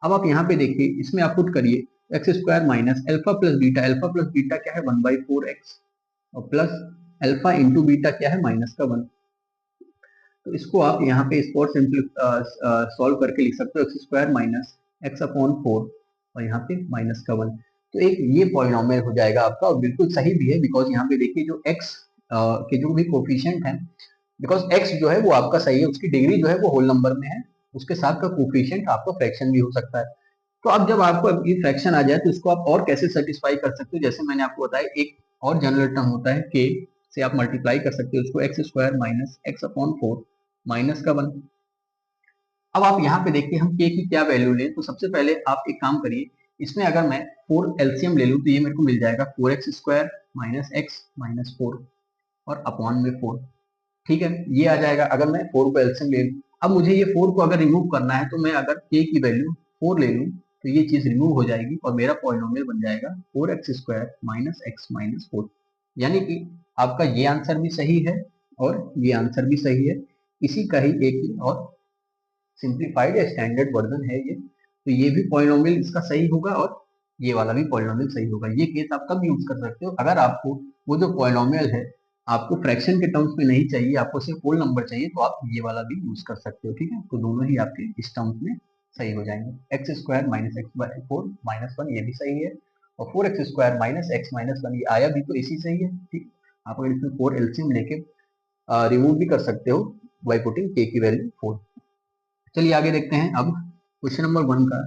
अब आप यहाँ पे देखिए, इसमें आप पुट करिए x square minus alpha plus beta क्या है 1/4 एक्स और प्लस अल्फा इंटू बीटा क्या है माइनस का 1। तो इसको आप यहाँ पे इसको सॉल्व करके लिख सकते हो, x square minus x upon 4 और यहाँ पे माइनस का 1। तो एक ये पॉलिनोमियल हो जाएगा आपका, और बिल्कुल सही भी है बिकॉज यहाँ पे देखिए जो एक्स के जो भी कोफिशिएंट है, बिकॉज एक्स जो है वो आपका सही है, उसकी डिग्री जो है वो होल नंबर में है, उसके साथ का कोफिशिएंट आपका फ्रैक्शन भी हो सकता है। तो अब जब आपको ये फ्रैक्शन आ जाए तो इसको आप और कैसे सेटिस्फाई कर सकते हो, जैसे मैंने आपको बताया एक और जनरल टर्म होता है के से आप मल्टीप्लाई कर सकते हो उसको, x square minus x upon 4 minus का 1। अब आप यहाँ पे देखिए हम के की क्या वैल्यू लें, तो सबसे पहले आप एक काम करिए, इसमें अगर मैं 4 एलसीएम ले लूँ तो ये मेरे को मिल जाएगा 4x square minus x minus 4 और अपॉन में 4। ठीक है, ये आ जाएगा अगर मैं 4 को एलसीएम ले लूँ। अब मुझे ये 4 को अगर रिमूव करना है तो मैं अगर के की वैल्यू 4 ले लूँ तो ये चीज रिमूव हो जाएगी और मेरा पॉलिनोमियल बन जाएगा 4x square minus x minus 4। यानी कि आपका ये आंसर भी सही है और ये आंसर भी सही है, इसी का ही एक और सिंप्लीफाइड या स्टैंडर्ड वर्जन है ये। तो ये भी पॉलिनोमियल इसका सही होगा और ये वाला भी पॉलिनोमियल सही होगा। ये केस आप तब यूज कर सकते हो अगर आपको वो जो पॉलिनोमियल है आपको फ्रैक्शन के टर्म्स में नहीं चाहिए, आपको सिर्फ होल नंबर चाहिए, तो आप ये वाला भी यूज कर सकते हो। ठीक है, तो दोनों ही आपके इस टर्म्स में सही हो जाएंगे। X square minus x by 4 minus 1 ये भी सही है, और 4x square minus x minus 1 ये आया भी तो इसी सही है। ठीक, आप अगर इसमें 4 एलसीएम लेके रिमूव भी कर सकते हो बाई पुटिंग के की वैल्यू 4। चलिए आगे देखते हैं अब क्वेश्चन नंबर 1 का।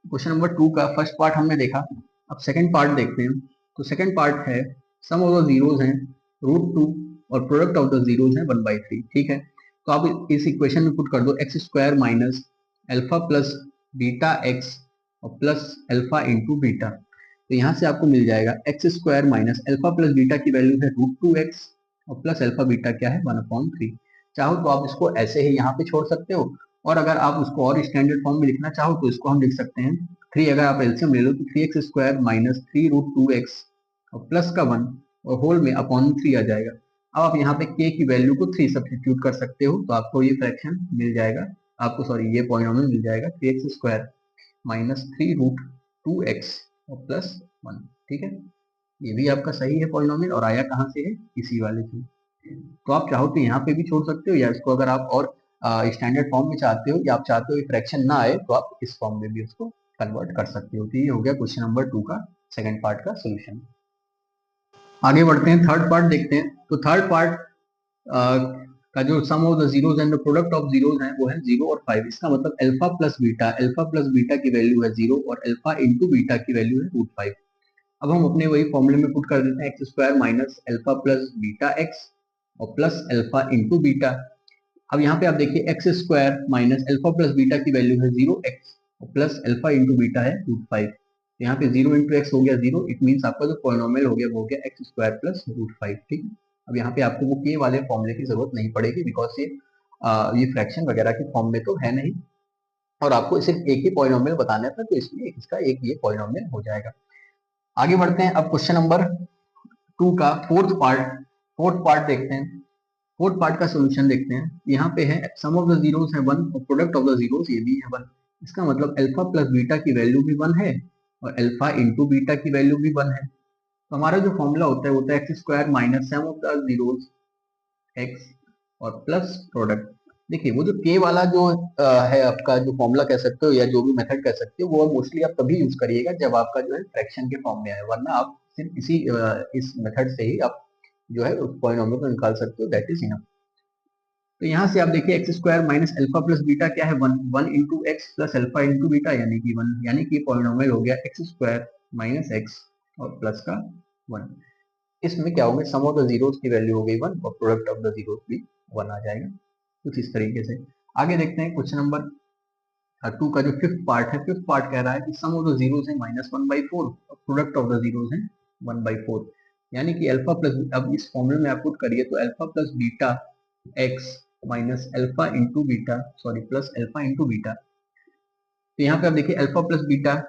क्वेश्चन नंबर 2 का फर्स्ट पार्ट हमने देखा, अब सेकंड पार्ट देखते हैं। तो सेकंड पार्ट है सम ऑफ द जीरोस हैं √2 और प्रोडक्ट ऑफ द जीरोस है 1/3। ठीक है, तो आप इस इक्वेशन में पुट कर दो x square minus alpha plus beta x और प्लस अल्फा इंटू बीटा। तो यहाँ से आपको मिल जाएगा x square minus alpha plus beta की वैल्यू है √2x और प्लस अल्फा बीटा क्या है 1/3। चाहो तो आप इसको ऐसे ही यहाँ पे छोड़ सकते हो, और अगर आप उसको और स्टैंडर्ड फॉर्म में लिखना चाहो तो इसको हम लिख सकते हैं 3, अगर आप एलसीएम ले लो तो 3x स्क्वायर माइनस 3√2x और प्लस का 1 और होल में अपॉन 3 आ जाएगा। अब आप यहाँ पे k की वैल्यू को 3 सब्स्टिट्यूट कर सकते हो, तो आपको ये फ्रैक्शन मिल जाएगा, आपको सॉरी ये पॉलिनोमियल मिल जाएगा 3x स्क्वायर माइनस 3√2x और प्लस 1। ठीक है, ये भी आपका सही है पॉलिनोमियल, और आया कहाँ से है, इसी वाले से। तो आप चाहो तो यहाँ पे भी छोड़ सकते हो, या इसको अगर आप और स्टैंडर्ड फॉर्म में चाहते हो या आप चाहते हो फ्रैक्शन ना आए तो आप इस फॉर्म में भी उसको कन्वर्ट कर सकते हो। तो ये हो गया क्वेश्चन नंबर 2 का सेकंड पार्ट का सोल्यूशन। आगे बढ़ते हैं, थर्ड पार्ट देखते हैं। तो थर्ड पार्ट का जो sum of the zeros and the product of zeros है वो है 0 और 5। इसका मतलब अल्फा प्लस बीटा की वैल्यू है 0 और अल्फा इंटू बीटा की वैल्यू है √5। अब हम अपने वही फॉर्मूले में पुट कर देते हैं x square minus alpha plus beta x और प्लस अल्फा इंटू बीटा। अब यहाँ पे आप देखिए x square minus alpha plus beta की वैल्यू है 0x और प्लस अल्फा इंटू बीटा है √5। यहाँ पे 0 इंटू एक्स हो गया 0, इट मीन्स आपका जो पॉलिनोमियल हो गया वो हो गया एक्स स्क्वायर प्लस √5। ठीक है, अब यहाँ पे आपको वो के वाले फॉर्मूले की जरूरत नहीं पड़ेगी बिकॉज ये फ्रैक्शन वगैरह की फॉर्म में तो है नहीं, और आपको सिर्फ एक ही पॉलिनोमियल बताना था, तो इसलिए इसका एक ये पॉलिनोमियल हो जाएगा। आगे बढ़ते हैं, अब क्वेश्चन नंबर 2 का फोर्थ पार्ट देखते हैं। फोर्थ पार्ट का सोल्यूशन देखते हैं। यहाँ पे है सम ऑफ द जीरोस है 1 और प्रोडक्ट ऑफ द जीरोस ये भी है 1। इसका मतलब अल्फा प्लस बीटा की वैल्यू भी 1 है और अल्फा इंटू बीटा की वैल्यू भी 1 है। तो हमारा जो फॉर्मूला होता है x square minus sum of the zeros x और प्लस प्रोडक्ट। देखिए वो जो के वाला जो है आपका जो फॉर्मूला कह सकते हो या जो भी मेथड कह सकते हो वो मोस्टली आप तभी यूज करिएगा जब आपका जो है फ्रैक्शन के फॉर्म में आए, वरना आप सिर्फ इस मेथड से ही आप जो है उस पॉलिनोमियल को निकाल सकते हो, दैट इज इनफ। तो यहाँ से आप देखिए x square minus alpha plus beta क्या है 1, 1 into x plus alpha into beta यानी कि 1, यानी कि पॉलिनोमियल हो गया एक्स स्क्वायर माइनस एक्स और प्लस का 1। इसमें क्या होगा, सम ऑफ द जीरोस की वैल्यू हो गई 1 और प्रोडक्ट ऑफ द जीरोस भी 1 आ जाएगा। कुछ इस तरीके से आगे देखते हैं क्वेश्चन नंबर 2 का जो फिफ्थ पार्ट है। फिफ्थ पार्ट कह रहा है कि सम ऑफ द जीरोस है -1/4 और प्रोडक्ट ऑफ द जीरोस है 1/4, यानी कि अल्फा प्लस, अब इस फॉर्मूले में आप पुट करिए तो alpha plus beta x minus alpha into beta sorry plus alpha into beta. तो यहाँ पे आप देखिए alpha plus beta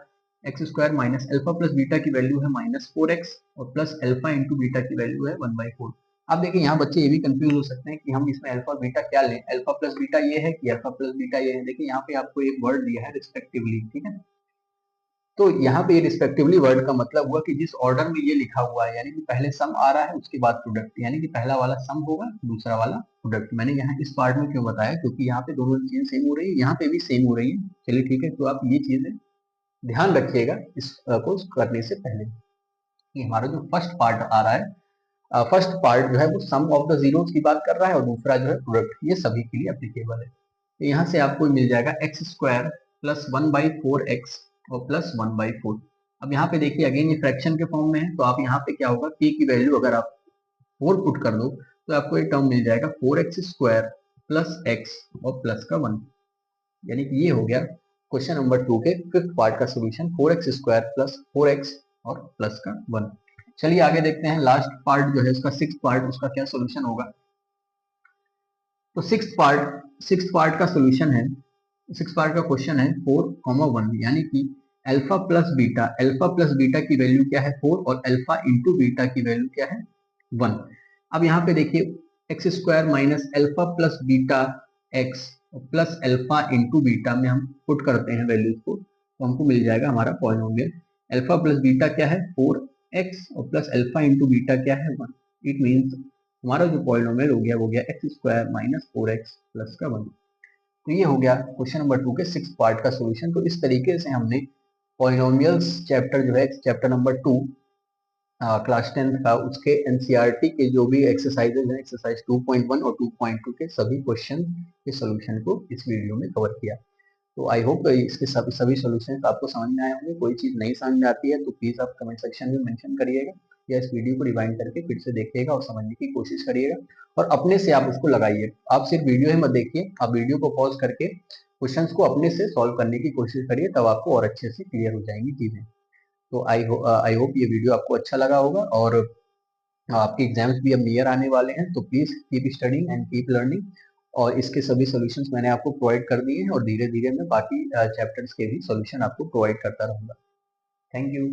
x square minus alpha plus beta की वैल्यू है -4x और प्लस अल्फा इंटू बीटा की वैल्यू है 1/4। अब देखिए यहाँ बच्चे ये भी कंफ्यूज हो सकते हैं कि हम इसमें अल्फा बीटा क्या लें, अल्फा प्लस बीटा ये है कि अल्फा प्लस बीटा ये है। देखिए यहाँ पे आपको एक वर्ड दिया है रिस्पेक्टिवली, ठीक है। तो यहाँ पे रिस्पेक्टिवली वर्ड का मतलब हुआ कि जिस ऑर्डर में ये लिखा हुआ है, यानी कि पहले सम आ रहा है उसके बाद प्रोडक्ट, यानी कि पहला वाला सम होगा दूसरा वाला प्रोडक्ट। मैंने यहाँ इस पार्ट में क्यों बताया, क्योंकि यहाँ पे दोनों चीजें सेम हो रही है, यहाँ पे भी सेम हो रही है। चलिए ठीक है, तो आप ये चीजें ध्यान रखिएगा इसको करने से पहले कि हमारा जो फर्स्ट पार्ट आ रहा है, फर्स्ट पार्ट जो है वो सम ऑफ द जीरोस की बात कर रहा है और दूसरा जो है प्रोडक्ट, ये सभी के लिए एप्लीकेबल है। तो यहाँ से आपको मिल जाएगा एक्स स्क्वायर प्लस 1/4 एक्स और प्लस 1/4। अब यहाँ पे देखिए अगेन ये फ्रैक्शन के फॉर्म में है, तो आप यहाँ पे क्या होगा, k की वैल्यू अगर आप 4 पुट कर दो तो आपको ये टर्म मिल जाएगा 4x स्क्वायर प्लस एक्स और प्लस का 1, यानी कि ये हो गया क्वेश्चन नंबर 2 के फिफ्थ पार्ट का solution 4x square plus 4x और प्लस का 1। चलिए आगे देखते हैं लास्ट पार्ट जो है इसका सिक्स्थ पार्ट, उसका क्या सोल्यूशन होगा। तो सिक्स्थ पार्ट का सोल्यूशन है, सिक्स पार्ट का क्वेश्चन है 4,1, यानी कि अल्फा प्लस बीटा की वैल्यू क्या है 4 और अल्फा इंटू बीटा की वैल्यू क्या है 1। अब यहाँ पे देखिए x square minus alpha plus beta x plus alpha into beta में हम पुट करते हैं वैल्यूज को, तो हमको मिल जाएगा हमारा पॉलिनोमियल अल्फा प्लस बीटा क्या है 4x और प्लस अल्फा इंटू बीटा क्या है 1। इट मीन्स हमारा जो पॉलिनोमियल हो गया वो गया x square minus 4x plus का 1। तो ये हो गया क्वेश्चन नंबर 2 के सिक्स पार्ट का सोल्यूशन। तो इस तरीके से हमने पॉलिनोमियल्स चैप्टर जो है चैप्टर नंबर 2 क्लास 10 का उसके एनसीईआरटी के जो भी एक्सरसाइजेज हैं, एक्सरसाइज 2.1 और 2.2 के सभी क्वेश्चन के सोल्यूशन को इस वीडियो में कवर किया। तो आई होप इसके सभी सोल्यूशन आपको समझ में आए होंगे। कोई चीज़ नहीं समझ में आती है तो प्लीज़ आप कमेंट सेक्शन में मेंशन करिएगा या इस वीडियो को रिवाइंड करके फिर से देखिएगा और समझने की कोशिश करिएगा और अपने से आप उसको लगाइए। आप सिर्फ वीडियो ही मत देखिए, आप वीडियो को पॉज करके क्वेश्चंस को अपने से सॉल्व करने की कोशिश करिए, तब आपको और अच्छे से क्लियर हो जाएंगी चीज़ें। तो आई होप ये वीडियो आपको अच्छा लगा होगा और आपके एग्जाम्स भी अब नियर आने वाले हैं, तो please keep studying and keep learning. और इसके सभी सॉल्यूशंस मैंने आपको प्रोवाइड कर दिए हैं और धीरे धीरे मैं बाकी चैप्टर्स के भी सॉल्यूशन आपको प्रोवाइड करता रहूँगा। Thank you.